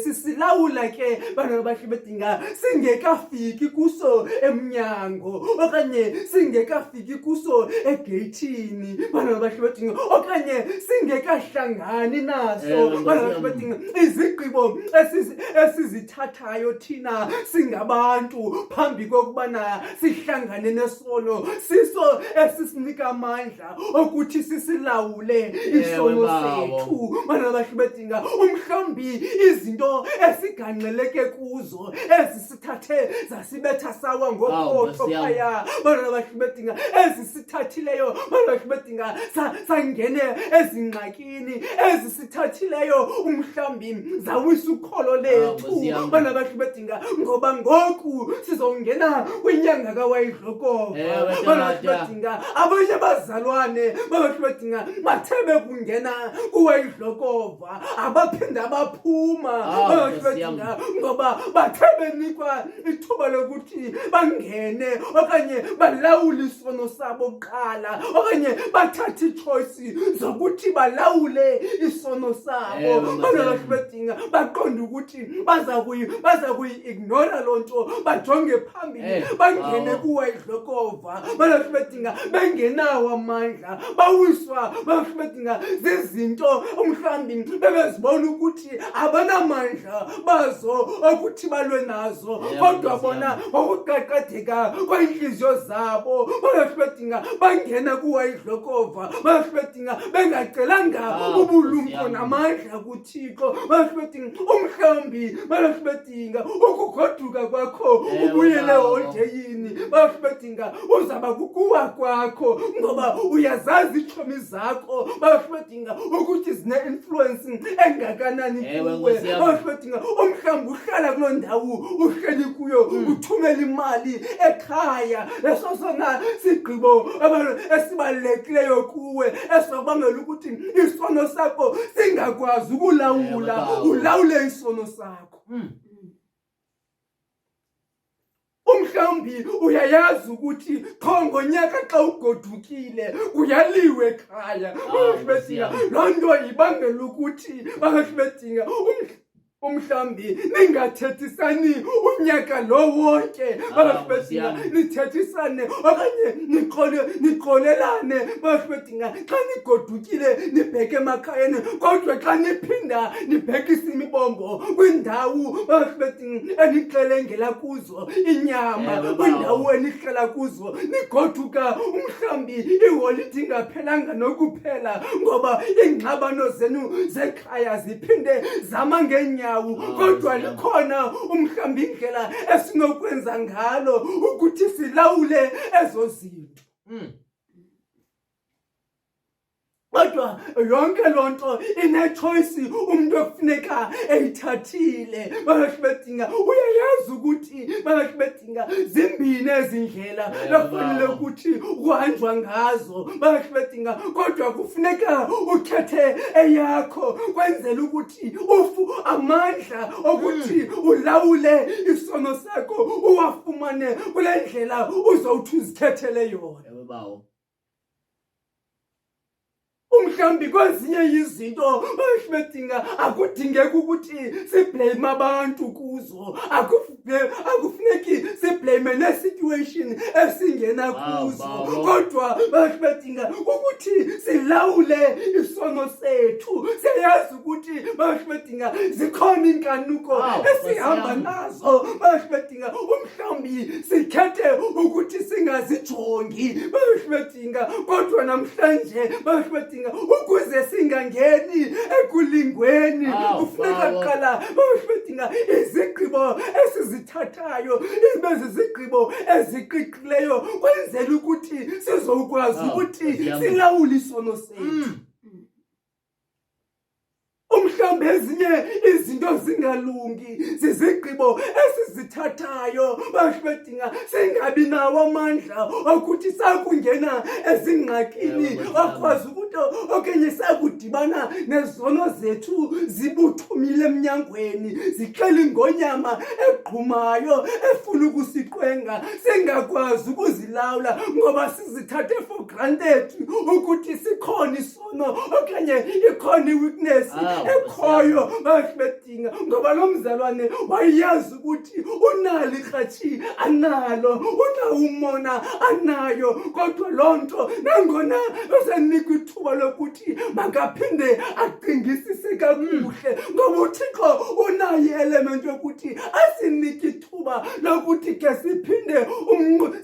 sisilawula ke bantwana bahle bedinga singekafiki kuso emnyango okanye singekafiki kuso egeyithini bantwana bahle bedinga okanye singekahlangani naso bantwana bahle bedinga izigqibo esizithathayo thina singabantu phambi kokubana sihlangane nesono siso esisinika amandla ukuthi sisilawule isono sethu bantwana bahle bedinga umhlambi izinto esiganqeleke kuzo ezisithathe zasibetha sawa ngophotho phaya bantwana bahle bedinga ezisithathileyo bantwana bahle bedinga sangene ezingxakini ezisithathileyo umhlambi zawisa ukholo lethu bantwana bahle bedinga ngoba ngoku sizongena kwinyanga kaWayidlokova bantwana bahle bedinga abanye bazalwane bantwana bahle bedinga bathe bekungena kuWayidlokova abaphinda baphuma bantwana bahle bedinga ngoba bathe benikwa ithuba lokuthi bangene okanye balawule isono sabo kuqala okanye bathathe ichoice zokuthi balawule isono sabo bantwana bahle bedinga baqonda ukuthi baza kuyi-ignora lonto bajonge phambili bangene kuWayidlokova bantwana bahle bedinga bengenawo amandla bawiswa bantwana bahle bedinga zizinto umhlambi bebezibona ukuthi abanamandla bazo ukuthi balwe nazo kodwa bona ngokuqaqadeka kweenhliziyo zabo bantwana bahle bedinga bangena kuWayidlokova bantwana bahle bedinga bengacelanga ubulumko namandla kuThixo bantwana bahle bedinga umhlambi bantwana bahle bedinga ukugoduka kwakho ubuyele eholideyini bantwana bahle bedinga uzaba kukuwa kwakho ngoba uyazazi iitshomi zakho bantwana bahle bedinga ukuthi zine-influence engakanani kuwe bantwana bahle bedinga umhlambi uhlala kuloo ndawo uhleli kuyo uthumela imali ekhaya leso sona sigqibo esibalulekileyo kuwe esizokubangela ukuthi isono sakho singakwazi ukulawula ulawule isono sakho umhlambi uyayazi ukuthi qho ngonyaka xa ugodukile kuyaliwe ekhaya loo nto ibangela ukuthi bangahle bedinga umhlambi ningathethisani unyaka lo wonke bangahle bedinga nithethisane okanye niqolelane bangahle bedinga xa nigodukile nibheke emakhayeni kodwa xa niphinda nibhekisa imibombo kwindawo bangahle bedinga enixelengela kuzo inyama kwindawo enihlala kuzo nigoduka umhlambi iholide ingaphelanga nokuphela ngoba iingxabano zenu zekhaya ziphinde zama ngeenyawo kodwa likhona umhlambi indlela esinokwenza ngalo ukuthi silawule ezo zinto kodwa yonke loo nto ine-choice umuntu okufuneka eyithathile bangahle bedinga uyayazi ukuthi bangahle bedinga zimbini ezindlela lafanele ukuthi kuhanjwa ngazo bangahle bedinga kodwa kufuneka ukhethe eyakho kwenzela ukuthi amandla okuthi ulawule isono sakho uwafumane kule ndlela uzowuthi uzikhethele yona umhlambi kwezinye izinto bangahle bedinga akudingeki ukuthi siblame abantu kuzo akufuneki siblame ne-situation esingena kuzo kodwa bangahle bedinga ukuthi silawule isono sethu siyayazi ukuthi bangahle bedinga zikhona inkanuko esihamba nazo bangahle bedinga umhlambi sikhethe ukuthi singazijongi bangahle bedinga kodwa namhlanje bangahle bedinga ukuze singangeni ekulingweni kufuneka kuqala bangahle bedinga izigqibo esizithathayo ibe zizigqibo eziqiqileyo kwenzela ukuthi sizokwazi ukuthi silawule isono sethu umhlambe ezinye izinto zingalungi zizigqibo esizithathayo bafethinga singabi nawo amandla ukuthi sakungena ezingxakini akwazi ukuthi okanye sakudibana nezono zethu zibuthumile emnyangweni zixela ingonyama egqumayo efuna ukusiqwenga singakwazi ukuzilawula ngoba sizithathe for granted ukuthi sikhona isono okanye ikhona iweakness ekhoyo bafethinga ngoba lo mzalwane wayazi ukuthi unali khathi analo unawo umona anayo kodwa lonto nangona usenika ithuba lokuthi makaphinde acingisise kakuhle ngoba uThixo unayo element yokuthi asinike ithuba lokuthi ke siphinde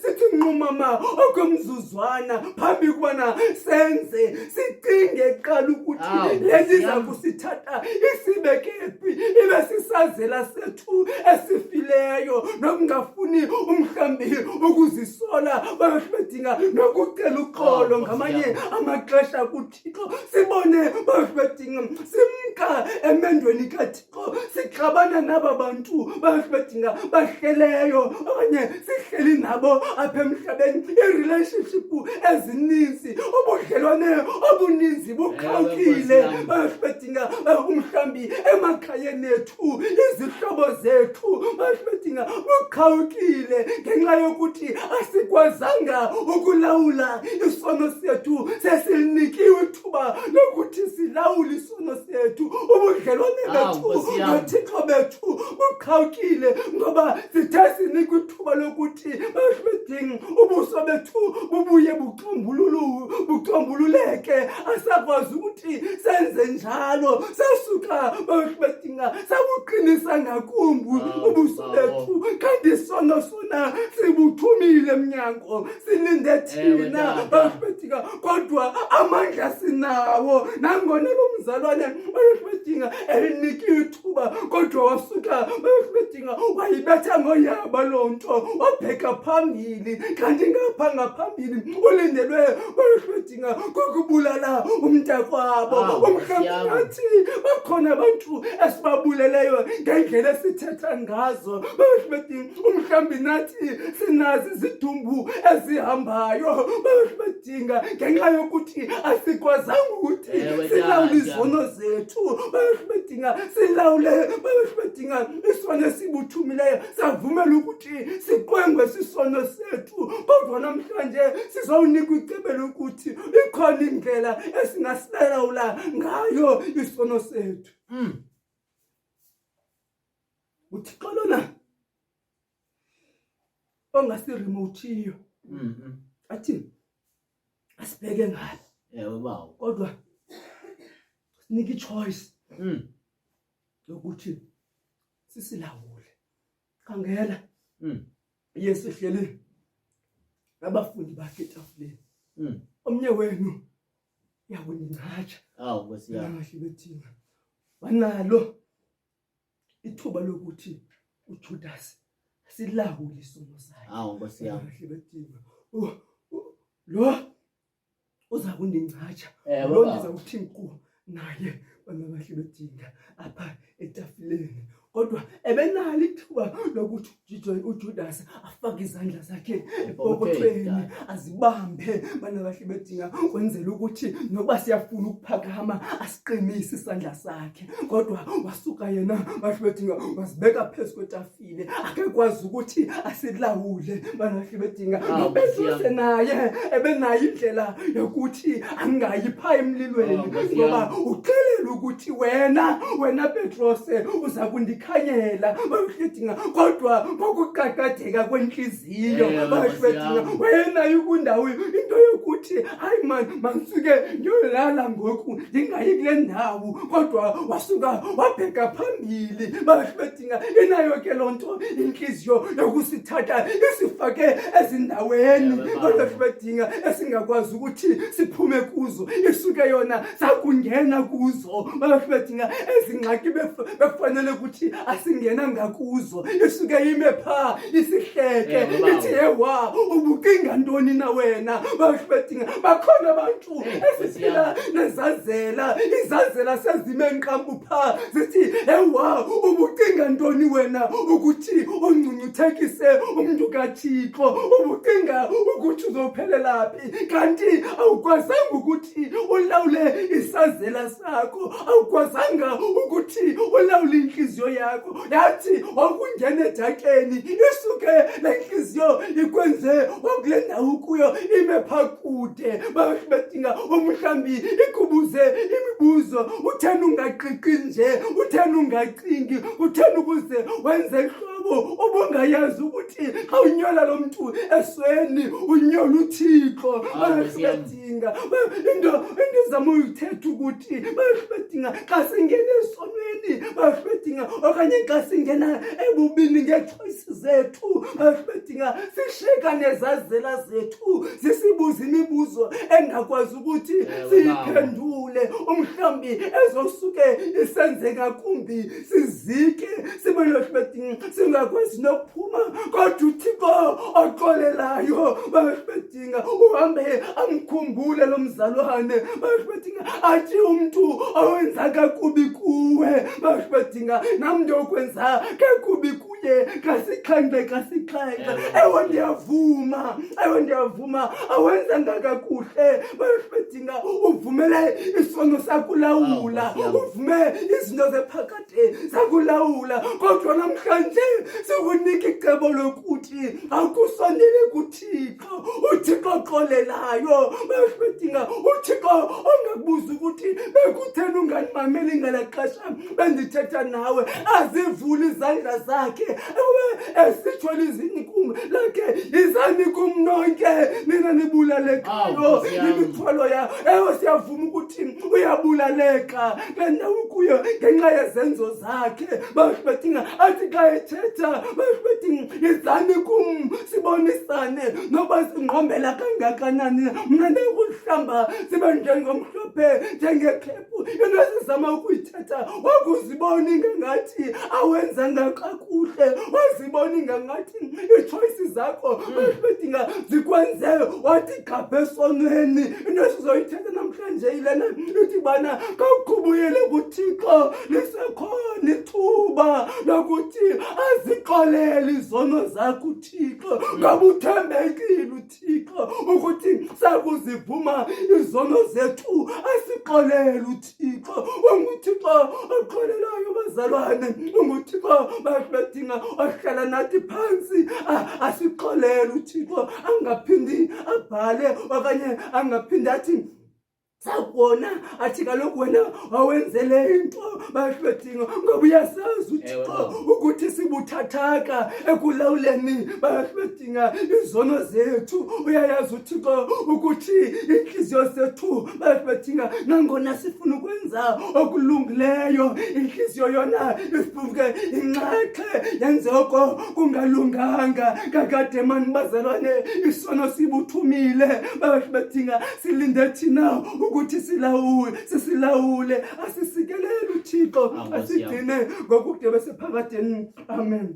sithi nqumama okomzuzwana phambi kubana senze sicinge qala ukuthi lezi zakusithatha isibekephi ibe sisazela sethu esifileyo nokungafuni umhlambi ukuzisola bafethinga nokucela uxolo ngamanye amaxesha kuThixo sibone bafethinga simka emendweni kaThixo sixabana naba bantu bafethinga bahleleyo okanye sihleli nabo apha emhlabeni irelationship ezininzi ubudlelwane obuninzi bukhawukile bafethinga umhlambi emakhayeni ethu izihlobo zethu bafethinga bukhawukile ngenxa yokuthi asikwazanga ukulawula isono sethu sesilinikiwe ithuba lokuthi silawule isono sethu ubudlelwane bethu noThixo bethu bukhawukile ngoba sithe sinikwe ithuba lokuthi bafethinga ubuso bethu bubuye buxambululeke asakwazi ukuthi senze njalo sasuka bafethinga sabuqinisa ngakumbi ubuso bethu kanti sono sona sibuthumile emnyango silinde thina bafethinga kodwa amandla sinawo nangona lo mzalwane bafethinga elinikiwe ithuba kodwa wasuka bafethinga wayibetha ngoyaba lonto wabheka phambili kanti ngapha ngaphambili ulindelwe bafethinga kokubulala umntakwabo umhlambi ngathi bakhona abantu esibabuleleyo ngendlela esithetha ngazo bafethinga umhlambi nathi sinazi izidumbu ezihambayo bafethinga ngenxa yokuthi asikwazanga ukuthi silawule izono zethu bafethinga silawule bafethinga isono esibuthumileyo savumela ukuthi siqwengwe sisono sethu kodwa namhlanje sizawunika icebo lokuthi ikhona indlela esingasilawula ngayo isono sethu uThixo lona ongasiremotiyo athi asibheke ngalo bawo kodwa sinike ichoice yokuthi sisilawule khangela Yesu ehleli nabafundi bakhe etafuleni omnye wenu yakuningatsha Nkosi yami bethina banalo ithuba lokuthi uJudas silawule isono sakhe Nkosi yami bethina lo uza kundingatsha lo ndiza kuthi nkqu naye bana bahle bedinga apha etafuleni kodwa ebenalo ithuba lokuthi uJudas afake izandla zakhe epokothweni azibambe bana bahle bedinga kwenzela ukuthi nokuba siyafuna ukuphakama asiqinise isandla sakhe kodwa wasuka yena bahle bedinga wazibeka phezu kwetafile akekwazi ukuthi asilawule bana bahle bedinga noPetrus naye ebenayo indlela yokuthi angayipha emlilweni ngoba uxelela ukuthi wena Petrus uza kundikhanyela bafethinga kodwa ngokuqaqadeka kwenhliziyo bafethinga wena ukundawo into yokuthi hayi mansuke ngiyolala ngoku ndingayi kule ndawo kodwa wasuka wabheka phambili bafethinga inayo ke lonto inhliziyo yokusithatha isifake ezindaweni bafethinga esingakwazi ukuthi siphume kuzo isuke yona sakungena kuzo bafethinga ezingxaki befanele ukuthi asingena ngakuzo isuke ime ime pha isihleke baba. ithi yewa ubucinga ntoni na wena bashibedinga bakhona abantu esiphila nezazela izazela sezime nqambu pha zithi yewa ubucinga ntoni wena ukuthi ungcuncuthekise umuntu kaThixo ubucinga ukuthi uzophelelaphi kanti awukwazanga ukuthi ulawule isazela sakho awukwazanga ukuthi ulawule inhliziyo yakho yathi wakungena edakeni isuke lenhliziyo ikwenze wakule ndawo kuyo ime phakude bedinga umhlambi ikubuze imibuzo uthena ungaqiqi nje uthena ungacingi uthena ukuze wenze hlobo ubungayazi ukuthi awunyola lo muntu esweni unyola uThixo bedinga into zama uyithetha ukuthi bedinga xa singena esonweni bedinga okanye xa singena ebubini ngechoices zethu bedinga sisheka nezazela zethu sisibuza imibuzo engakwazi ukuthi siyiphendule umhlambi ezosuke isenze ngakumbi sizike sibone bedinga singakwazi nokuphuma kodwa uThixo oxolelayo bedinga uhambe amkhumbule lo mzalwane bedinga athi umuntu owenza kakubi kuwe bedinga namntu okwenza kakubi kuye kasixhenxe ewe ndiyavuma awenzanga kakuhle bedinga uvumele isono sakulawula uvume izinto zephakade sakulawula kodwa namhlanje sikunika icebo lokuthi akusondele kuThixo uThixo xolelayo bedinga uThixo ongakubuza ukuthi bekuthena unganimameli ngelaxesha bendithetha nawe azivule izandla zakhe esitsho lizinkum lakhe izani kumnonke nina nibulalekayo imithwalo ewe siyavuma ukuthi uyabulaleka lendawo kuyo ngenxa yezenzo zakhe bedinga athi xa ethetha bedinga izani kum sibonisane noba singqombela kangakanani mna ndikuhlamba sibe njengomhlophe njengekhephu into esizama ukuyithetha wakuzibona ingangathi awenzanga kakuhle wazibona ingangathi ichoices zakho bedinga zikwenze wathi gabhe esonweni into esizoyithetha namhlanje yilena ithi bana kawuqhubuyele kuThixo lisekhona ithuba lokuthi azixolele izono zakho uThixo ngabe uthembekile uThixo ukuthi sakuzivuma izono zethu asixolele uThixo unguThixo oxolelayo bazalwane unguThixo bedinga ohlala nathi phansi asixolele uThixo angaphindi abhale okanye angaphindi athi sakubona athi kaloku wena wawenzele into bedinga ngoba uyasazi uThixo ukuthi sibuthathaka ekulawuleni bedinga izono zethu uyayazi uThixo ukuthi inhliziyo zethu bedinga nangona sifuna ukwenza okulungileyo inhliziyo yona isibuke inxaxhe yenze oko kungalunganga kakade mani bazalwane isono sibuthumile bedinga silinde thina ukuthi sisilawule asisikelele uThixo asigcine ngokude besephakadeni amen.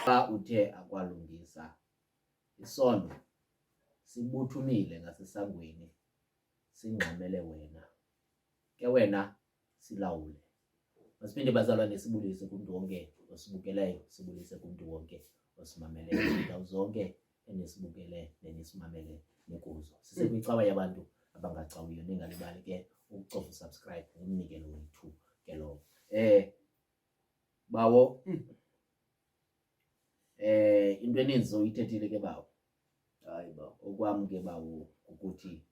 Xa uthe akwalungisa isono sibuthumile ngasesangweni singxamele wena, ke wena silawule. Masiphinde bazalwane sibulise kumntu wonke osibukeleyo, sibulise kumntu wonke osimameleyo, indawo zonke enisibukele nenisimamele nikuzo. Sisekwicawa yabantu abangacawiyo, ningalibali ke ukucofa subscribe umnikelo wethu ke lo. Bawo into eninzi uyithethile ke bawo. Hayi bawo. Okwam ke bawo ukuthi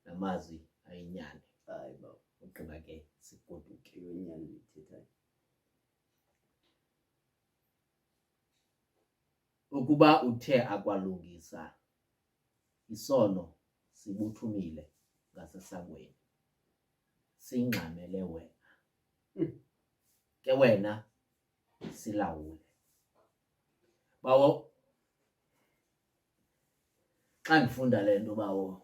namazwi ayinyani. Hayi bawo. Ugqiba ke sigoduke. Inyani lithethayo. Ukuba uthe akwalungisa isono sibuthumile ngasesangweni singxamele wena, ke wena silawule. Bawo, xa ndifunda le nto bawo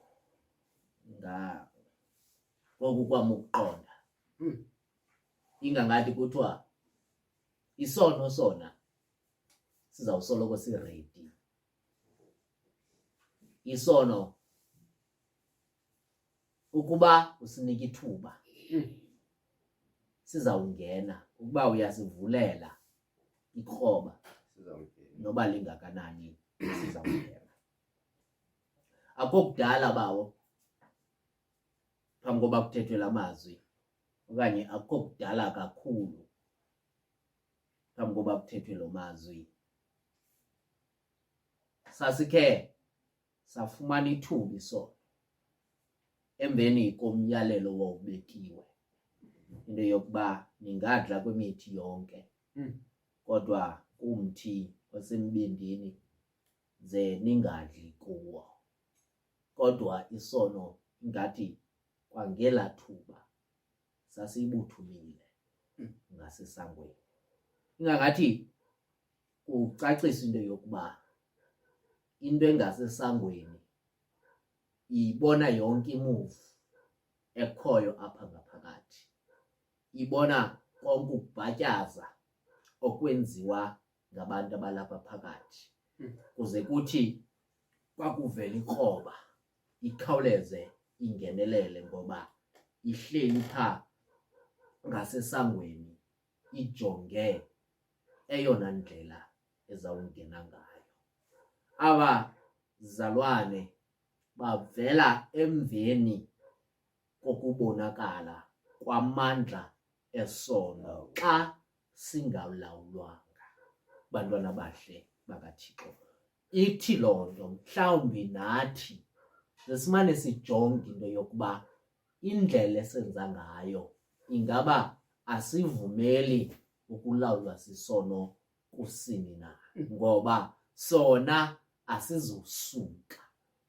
ngoku kwam ukuqonda, ingangathi kuthiwa isono sona sizawusoloko siredi. Isono ukuba usinika ithuba sizawungena, ukuba uyasivulela ikroba noba lingakanani sizawungena. Akho kudala bawo phambi koba kuthethwe la mazwi, okanye akho kudala kakhulu phambi koba kuthethwe lo mazwi, sasikhe safumana ithuba isono emveni komyalelo wawubekiwe, into yokuba ningadla kwimithi yonke kodwa kumthi osembindini ze ningadli kuwo. Kodwa isono ingathi kwangela thuba sasibuthumile ngasesangweni. Ingangathi kucacisa into yokuba into engasesangweni ibona yonke imove ekhoyo apha ngaphakathi, ibona konke ukubhatyaza okwenziwa ngabantu abalapha phakathi, kuze kuthi kwakuvela ikroba ikhawuleze ingenelele, ngoba ihleli pha ngasesangweni ijonge eyona ndlela ezawungena ngayo. Aba zalwane bavela emveni kokubonakala kwamandla esono xa singalawulwanga. Bantwana bahle bakaThixo, ithi loo nto mhlawumbi nathi sesimane sijonge into yokuba indlela esenza ngayo ingaba asivumeli ukulawulwa sisono kusini na, ngoba sona asizosuka.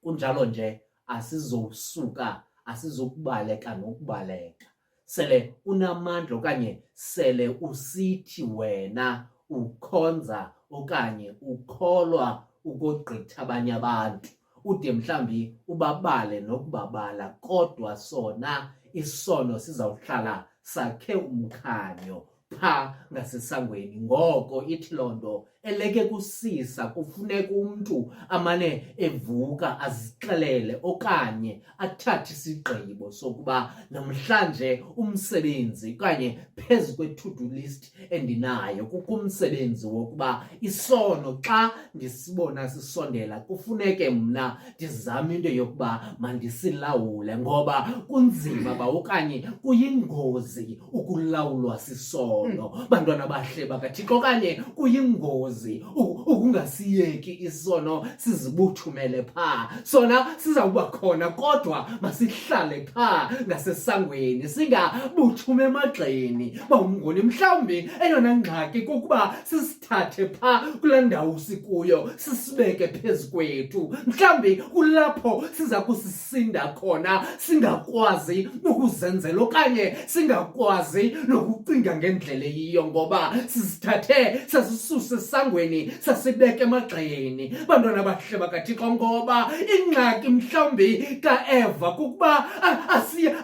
Kunjalo nje asizosuka, asizokubaleka nokubaleka. Sele unamandla okanye sele usithi wena ukhonza okanye ukholwa ukogqitha abanye abantu, ude mhlambi ubabale nokubabala, kodwa sona isono sizawuhlala sakhe umkhanyo pha ngasesangweni. Ngoko ithi loo nto eleke kusisa kufuneka umntu amane evuka azixelele okanye athathe isigqibo sokuba namhlanje umsebenzi okanye phezu kwe-to-do list endinayo kukho umsebenzi wokuba isono xa ndisibona sisondela kufuneke mna ndizame into yokuba mandisilawule, ngoba kunzima ba okanye kuyingozi ukulawulwa sisono. Bantwana bahle bakaThixo, okanye kuyingozi ukungasiyeki isono sizibuthumele pha. Sona sizawuba khona kodwa masihlale pha ngasesangweni, singabuthume emagxeni. Bawumngoni mhlawumbi eyona ngxaki kukuba sisithathe pha kulaa ndawo sikuyo sisibeke phezu kwethu. Mhlawumbi kulapho siza kusisinda khona, singakwazi ukuzenzela okanye singakwazi nokucinga ngendlela eyiyo, ngoba sizithathe sasisuse esangweni sasibeke emagxeni. Bantwana bahle bakaThixo, ngoba ingxaki mhlawumbi kaEva kukuba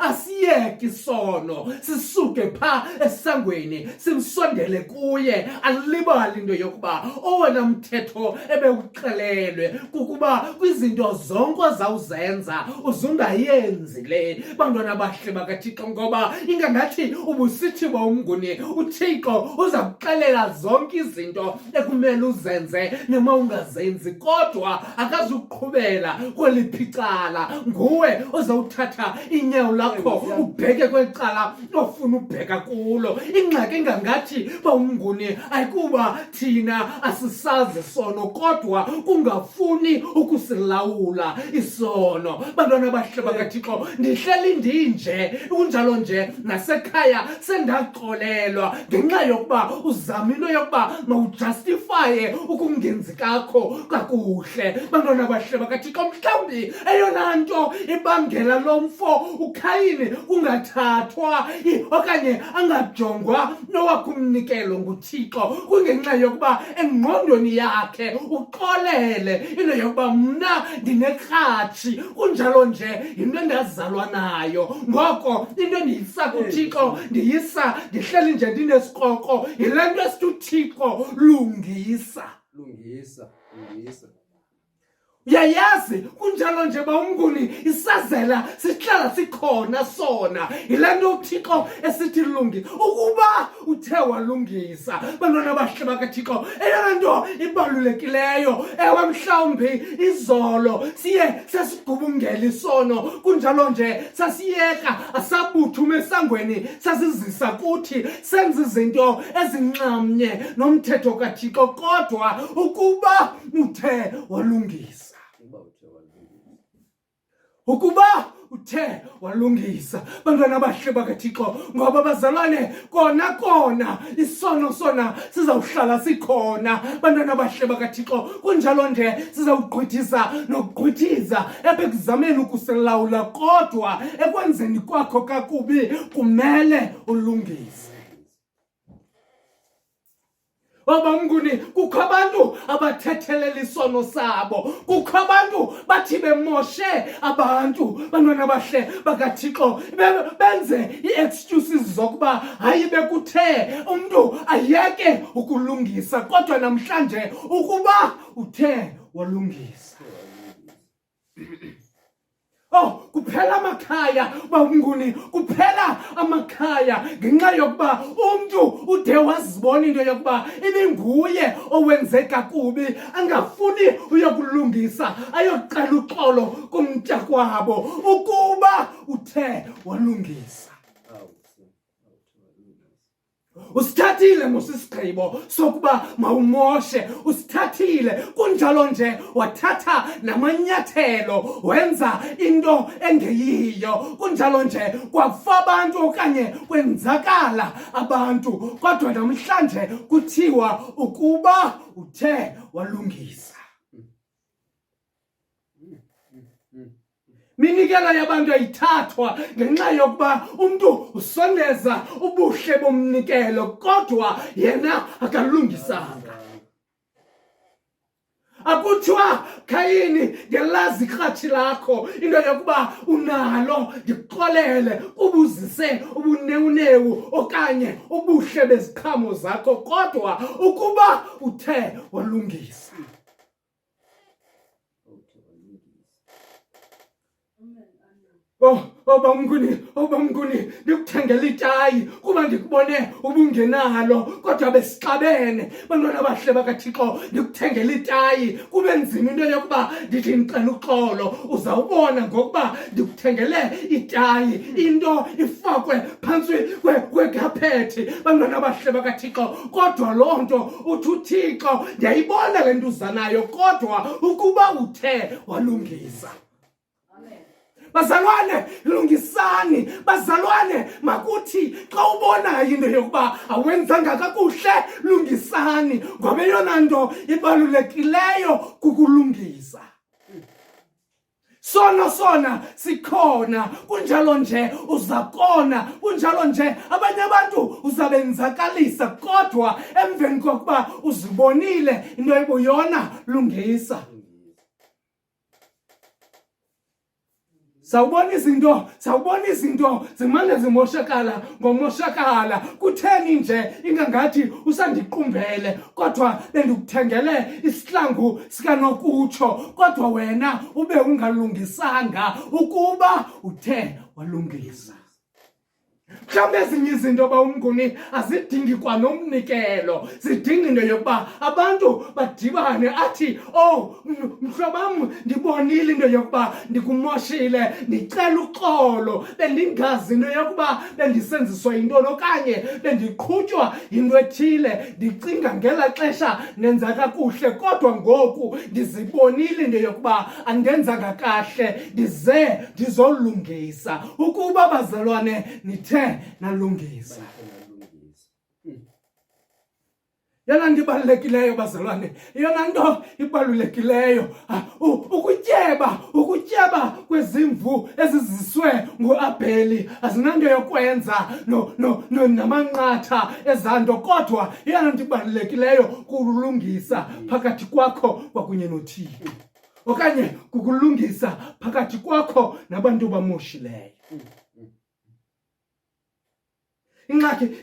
asiyeke isono, sisuke pha esangweni simsondele kuye, alibali into yokuba owona mthetho ebewuxelelwe kukuba kwizinto zonke ozawuzenza uzungayenzi le. Bantwana bahle bakaThixo, ngoba ingangathi ubusithiwa umnguni uThixo uza kuxelela zonke izinto ekumele uzenze noma ungazenzi, kodwa akazuqhubela kweliphi icala. Nguwe ozawuthatha inyawo lakho ubheke kwecala ofuna ubheka kulo. Ingxaki ingangathi umnguni ayikuba thina asisazi isono, kodwa kungafuni ukusilawula isono. Bantwana bahle bakaThixo, ndihleli ndinje, kunjalo nje nasekhaya sendaxolelwa ngenxa yokuba uzama into yokuba mawujustifaye ukungenzi kakho kakuhle. Bantwana bahle bakaThixo, mhlawumbi eyona nto ibangela lo mfo uKhayini kungathathwa okanye angajongwa nowakho umnikelo nguThixo kungenxa yokuba engqondweni yakhe uxolele into yokuba mna ndinekratshi, kunjalo nje yinto endazalwa nayo. Ngoko into endiyisa kuThixo ndiyisa ndihleli nje ndinesikoko, yile nto esithi uThixo lungisa. Uyayazi kunjalo nje umnguni isazela sihlala sikhona sona, yile nto uThixo esithi lungisa. Ukuba uthe walungisa, bantwana bahle bakaThixo, eyona nto ibalulekileyo, ewe mhlawumbi izolo siye sesigubungela isono, kunjalo nje sasiyeka asabuthuma esangweni sasizisa kuthi senze izinto ezinxamnye nomthetho kaThixo, kodwa ukuba uthe walungisa, ukuba uthe walungisa, bantwana bahle bakaThixo, ngoba bazalwane kona isono sona sizawuhlala sikhona. Bantwana bahle bakaThixo, kunjalo nje sizawugqithisa nokugqithiza ekuzameni ukusilawula, kodwa ekwenzeni kwakho kakubi kumele ulungise. Mnguni, kukho abantu abathethelela isono sabo, kukho abantu bathi bemoshe abantu. Bantwana bahle bakaThixo, benze ii-excuses zokuba hayi bekuthe umntu ayeke ukulungisa, kodwa namhlanje ukuba uthe walungisa, kuphela amakhaya mnguni, kuphela amakhaya ngenxa yokuba umntu ude wazibona into yokuba ibinguye owenze kakubi, angafuni uyokulungisa, ayoqala uxolo kumntakwabo. Ukuba uthe walungisa, usithathile mosisigqibo sokuba mawumoshe, usithathile, kunjalo nje wathatha namanyathelo wenza into engeyiyo, kunjalo nje kwafa abantu okanye kwenzakala abantu, kodwa namhlanje kuthiwa ukuba uthe walungisa. Minikelo yabantu ayithathwa ngenxa yokuba umntu usondeza ubuhle bomnikelo, kodwa yena akalungisanga. Akuthiwa Khayini, ngelazi ikratshi lakho into yokuba unalo, ndixolele ubuzise ubunewunewu okanye ubuhle beziqhamo zakho, kodwa ukuba uthe walungisa. Mnguni, ndikuthengela itayi kuba ndikubone ubungenalo, kodwa besixabene. Bantwana bahle bakaThixo, ndikuthengela itayi kube nzima into yokuba ndithi ndicela uxolo. Uzawubona ngokuba ndikuthengele itayi into ifakwe phantsi kwekaphethi. Bantwana bahle bakaThixo, kodwa loo nto uthi uThixo, ndiyayibona le nto uza nayo, kodwa ukuba uthe walungisa. Bazalwane, lungisani. Bazalwane, makuthi xa ubonayo into yokuba awenzanga kakuhle, lungisani, ngoba eyona nto ibalulekileyo kukulungisa. sona sikhona, kunjalo nje uzakona, kunjalo nje abanye abantu uzabenzakalisa, kodwa emveni kokuba uzibonile into ebuyona lungisa. Sawubona izinto zimane zimoshakala ngomoshakala. Kutheni nje ingangathi usandiqumbele, kodwa bendikuthengele isihlangu sikanokutsho, kodwa wena ube ungalungisanga ukuba uthe walungisa. Mhlawumbe ezinye izinto bawumnguni azidingi kwanomnikelo, zidinga into yokuba abantu badibane athi, oh mhlobam, ndibonile into yokuba ndikumoshile, ndicela uxolo, bendingazi into yokuba bendisenziswa yintoni okanye bendiqhutywa yinto ethile, ndicinga ngela xesha nenza kakuhle, kodwa ngoku ndizibonile into yokuba andenzanga kahle, ndizolungisa. Ukuba bazalwane nithe nalungisa. Yona nto ibalulekileyo bazalwane, yona nto ibalulekileyo, ukutyeba kwezimvu eziziswe nguAbheli azinanto yokwenza namanqatha ezanto, kodwa yona nto ibalulekileyo kulungisa phakathi kwakho kwakunye noThixo, okanye kukulungisa phakathi kwakho nabantu bamoshileyo.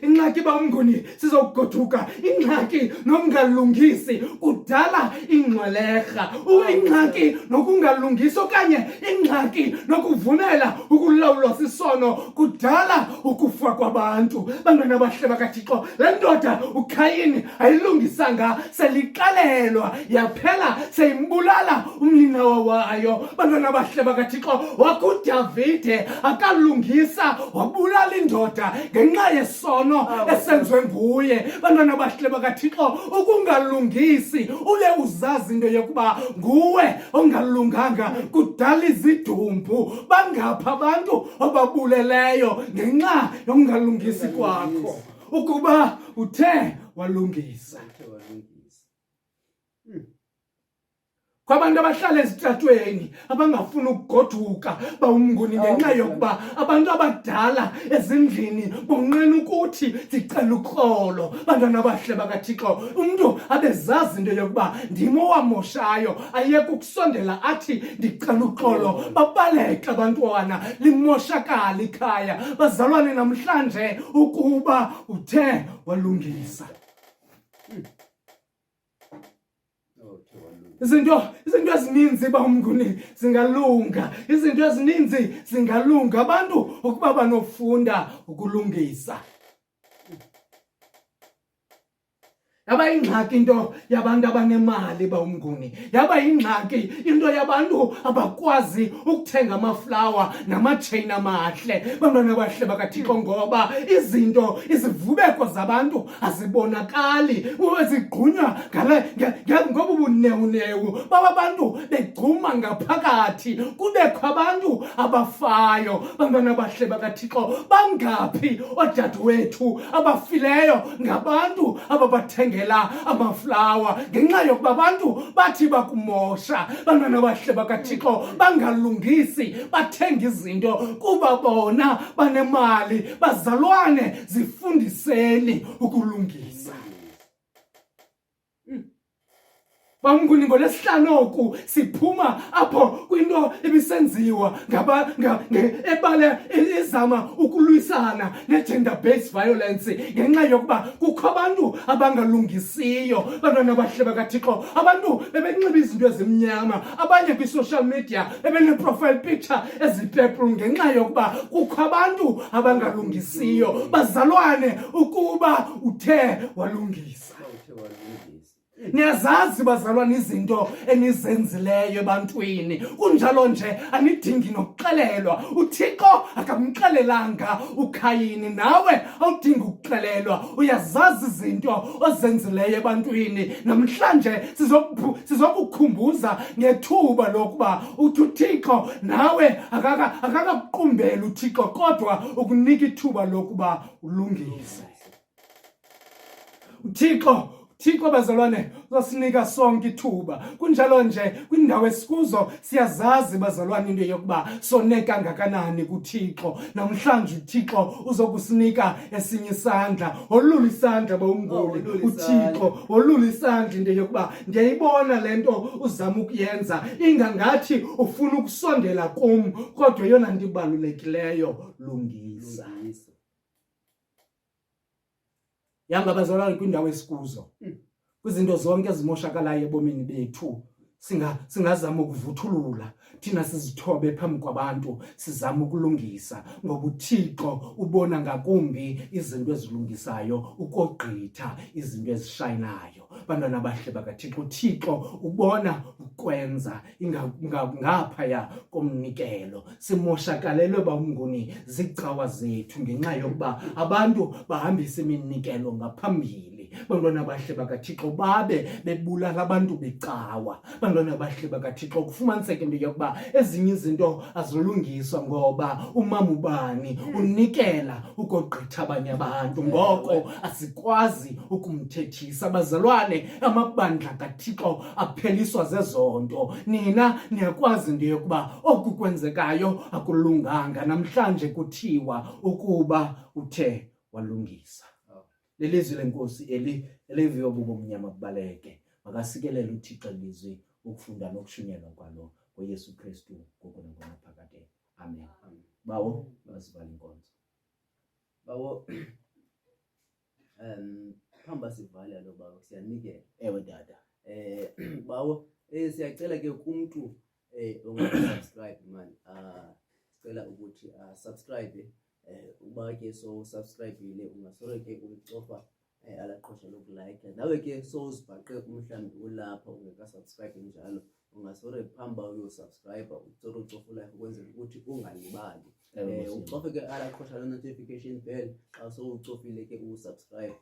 Ingxaki bawumnguni sizokugoduka, ingxaki nokungalungisi kudala ingxwelerha, ingxaki nokungalungisi okanye ingxaki nokuvumela ukulawulwa sisono kudala ukufa kwabantu. Bantwana bahle bakaThixo, le ndoda uKhayini ayilungisanga, seliqalelwa yaphela seyimbulala umninawa wayo. Bantwana bahle bakaThixo, wakuDavide akalungisa, wabulala indoda ngenxa yesono esenziwe nguye. Bantwana bahle bakaThixo, ukungalungisi ule uzazi into yokuba nguwe ongalunganga kudala izidumbu. Bangapha abantu ababuleleyo ngenxa yokungalungisi kwakho, ukuba uthe walungisa. Kwabantu abahlala ezitratweni abangafuni ukugoduka bawumnguni ngenxa yokuba abantu abadala ezindlini bonqena ukuthi zicela uxolo. Bantwana abahle bakaThixo, umntu abezazi into yokuba ndim owamoshayo, ayeke ukusondela athi ndicela uxolo. Babaleke abantwana, limoshakala ikhaya. Bazalwane, namhlanje ukuba uthe walungisa, izinto ezininzi bawumnguni zingalunga, izinto ezininzi zingalunga abantu ukuba banofunda ukulungisa. Yaba ingxaki into yabantu abanemali bawumnguni, yaba ingxaki into yabantu abakwazi ukuthenga amaflawa namatsheyini amahle. Bantwana bahle bakaThixo, ngoba izinto, izivubeko zabantu azibonakali, zigqunywa ngobu bunewunewu baba abantu begcuma ngaphakathi, kubekho abantu abafayo. Bantwana bahle bakaThixo, bangaphi oodadewethu abafileyo ngabantu ababathenga amaflawa ngenxa yokuba abantu bathi bakumosha. Bantwana bahle bakaThixo, bangalungisi, bathenga izinto kuba bona banemali. Bazalwane, zifundiseni ukulungisa. Bamnguni, ngoLesihlanu oku siphuma apho kwinto ebisenziwa ebale izama ukulwisana ne-gender based violence ngenxa yokuba kukho abantu abangalungisiyo. Bantwana bahle bakaThixo, abantu bebenxiba izinto ezimnyama, abanye kwi-social media bebene-profile picture ezipeplu ngenxa yokuba kukho abantu abangalungisiyo. Bazalwane, ukuba uthe walungisa, niyazazi bazalwane izinto enizenzileyo ebantwini, kunjalo nje anidingi nokuxelelwa. UThixo akamxelelanga uKhayini, nawe awudingi ukuxelelwa, uyazazi izinto ozenzileyo ebantwini. Namhlanje sizokukhumbuza ngethuba lokuba uThixo nawe akakakuqumbela uThixo, kodwa ukunika ithuba lokuba ulungise. Thixo bazalwane uzosinika sonke ithuba kunjalo nje kwindawo esikuzo siyazazi bazalwane into yokuba soneka kangakanani kuThixo namhlanje uThixo uzokusinika esinye isandla olula isandla bawumngoli uThixo olula isandla into yokuba ndiyayibona lento uzama ukuyenza ingangathi ufuna ukusondela kum kodwa yona ndibalulekileyo lungisa yanga bazalwane kwindawo esikuzo kwizinto zonke ezimoshakalayo ebomini bethu singazama ukuvuthulula thina sizithobe phambi kwabantu sizama ukulungisa ngoba uThixo ubona ngakumbi izinto ezilungisayo ukogqitha izinto ezishayinayo bantwana bahle bakaThixo uThixo ubona ukwenza ngaphaya komnikelo simoshakalelwe bawumnguni zicawa zethu ngenxa yokuba abantu bahambisa iminikelo ngaphambili bantwana bahle bakaThixo babe bebulala abantu becawa bantwana bahle bakaThixo kufumaniseke into yokuba ezinye izinto azilungiswa ngoba umama ubani unikela ukogqitha abanye abantu ngoko asikwazi ukumthethisa bazalwane amabandla kaThixo apheliswa zezonto nina niyakwazi into yokuba oku kwenzekayo akulunganga namhlanje kuthiwa ukuba uthe walungisa lelizwi lenkosi eliviwe bubumnyama bubaleke makasikelele uThixo ilizwi ukufunda nokushunyelwa kwalo ngoYesu Kristu ngokunakona phakade amen bawo basibala inkonzo bawo phamba sivale lo bawo siyanikela ewe dada bawo siyacela ke kumuntu ungasubscribe man sicela ukuthi subscribe uba ke so subscribe-ile ungasore ke ucofa alaqhosha lokulike nawe ke so uzibhaqe umhlambi ulapha ungeka subscribe njalo ungasore phamba uyosubscribe utsoro ucofa like ukwenzela ukuthi ungalibali ucofe ke alaqhosha le notification bell xa so ucofile ke usubscribe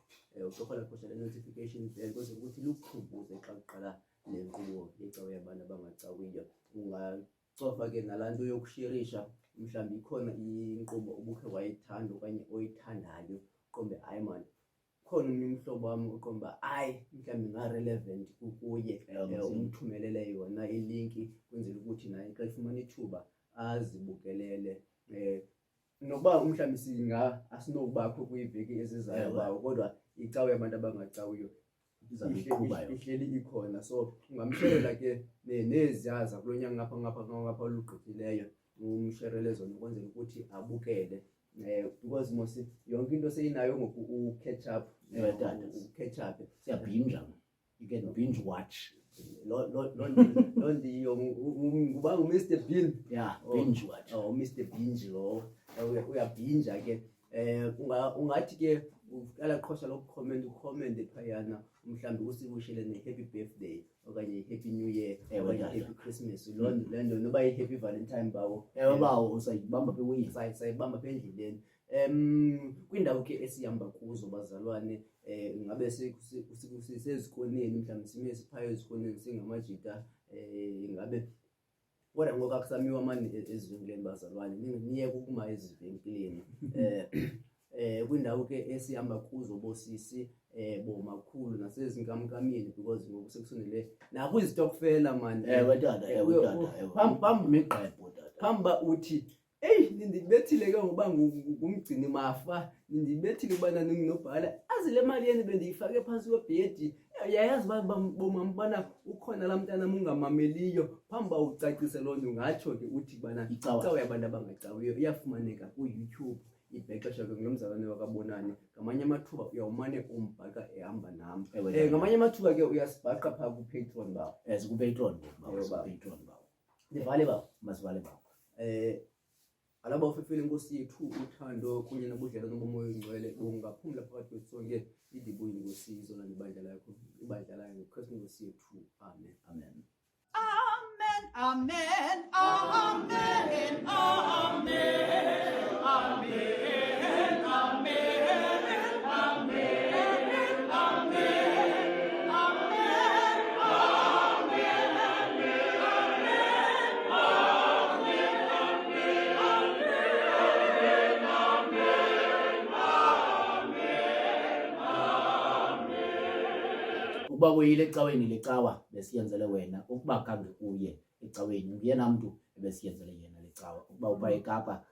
ucofa alaqhosha le notification bell kwenzela ukuthi lukukhumbuze xa uqala le nkqubo yecawa yabantu abangacawiyo ungacofa ke nalanto yokushirisha mhlambi ikhona inkqubo ubukhe wayithanda okanye oyithandayo qombe hayi man khona umhlobo wami uqomba hayi mhlambi nga-relevant kuye umthumelele yona ilinki kwenzela ukuthi naye xa ifumana ithuba azibukelele nokuba mhlambi asinokubakho kwiveki ezizayo bawo kodwa icawa yabantu abangacawiyo ihleli ikhona so ungamshelela ke neziyaza kulo nyanga ngapha olugqithileyo umsherele zona ukwenzela ukuthi abukele because mos yonke into seyinayo ngoku u-catch up siyabhinja you can binge watch lo ndiyo nguba ngu-Mr. Bean binge watch Mr. Binge lo uyabhinja ke ungathi ke uqala qhosha ucomment phayana mhlambi usibushele ne-happy birthday okanye happy new year okanye happy Christmas lento noba happy Valentine bawo bawo usayibamba pewini sayibamba pendleleni kwindawo ke esihamba kuzo bazalwane ngabe sisezikoneni mhlawumbe sime siphayo ezikoneni singamajita ngabe kodwa ngoba kusamiwa manje ezivenkileni bazalwane niye ukuma ezivenkileni kwindawo ke esihamba kuzo bosisi bomakhulu nasezinkamkamini because ngoku sekusondele nakwizitokfela man phambi miqebo dada phamba uthi hey ndibethile ke ngoba ngumgcini mafa ndibethile ubana ninginobhala azile mali yeni bendiyifake phansi kwebhedi yayazi bomambana ukhona la mntana mungamameliyo phamba ucacise loo nto ngatsho ke uthi bana icawa yabantu abangacawiyo iyafumaneka ku-YouTube ibhexesha ke ngomzalwane wakabonani ngamanye amathuba uyawumane umbhaqa ehamba nami ngamanye amathuba ke uyasibhaqa phaa ku-Patreon bawo ku-Patreon bawo ndivale bawo masivale bawo alaba ufefile inkosi yethu uthando kunye nobudlelwano bomoya oyingcwele bungaphumla phakathi kwethu sonke idibuyini ngosizo nalibandla lakho ibandla layo ngokristu inkosi yethu amen Amen, amen, amen, amen, amen, amen, amen, amen, ukuba uyile ecaweni lecawa besiyenzele wena, ukuba khange uye ecaweni unguyena mntu ebesiyenzele yena lecawa, ukuba upha eKapa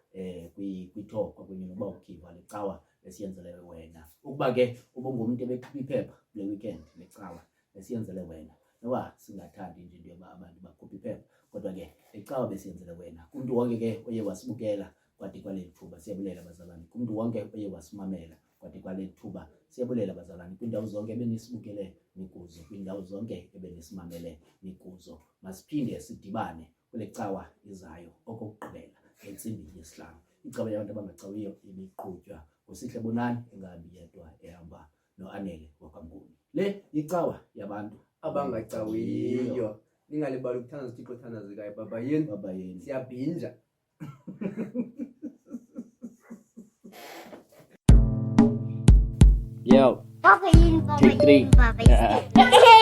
kwithokwa kunye nokuba ukhiva lecawa besiyenzele wena, ukuba ke ubungumuntu ebekhipha iphepha kule weekend lecawa besiyenzele wena, noba singathandi nje into yoba abantu bakhuphe iphepha, kodwa ke lecawa besiyenzele wena. Kumntu wonke ke oye wasibukela kwade kwaleli thuba siyabulela bazalwane, kumntu wonke oye wasimamela kwade kwaleli thuba siyabulela bazalwane, kwiindawo zonke ebenisibukele nikuzo, kwiindawo zonke ebenisimamele nikuzo. Masiphinde sidibane kule cawa izayo okokugqibela ngentsimbi yesihlanu. Icawa yabantu abangacawiyo ibiqhutywa nguSihle Bonani, engahambi yedwa ehamba noAnele wakwaMnguni. Le yicawa yabantu abangacawiyo. Ningalibali ukuthandaza uThixo othandazekayo. Baba yenu Baba yenu. siyabhinja. Yo, Papa yun, Papa Take three. yun, Papa yun.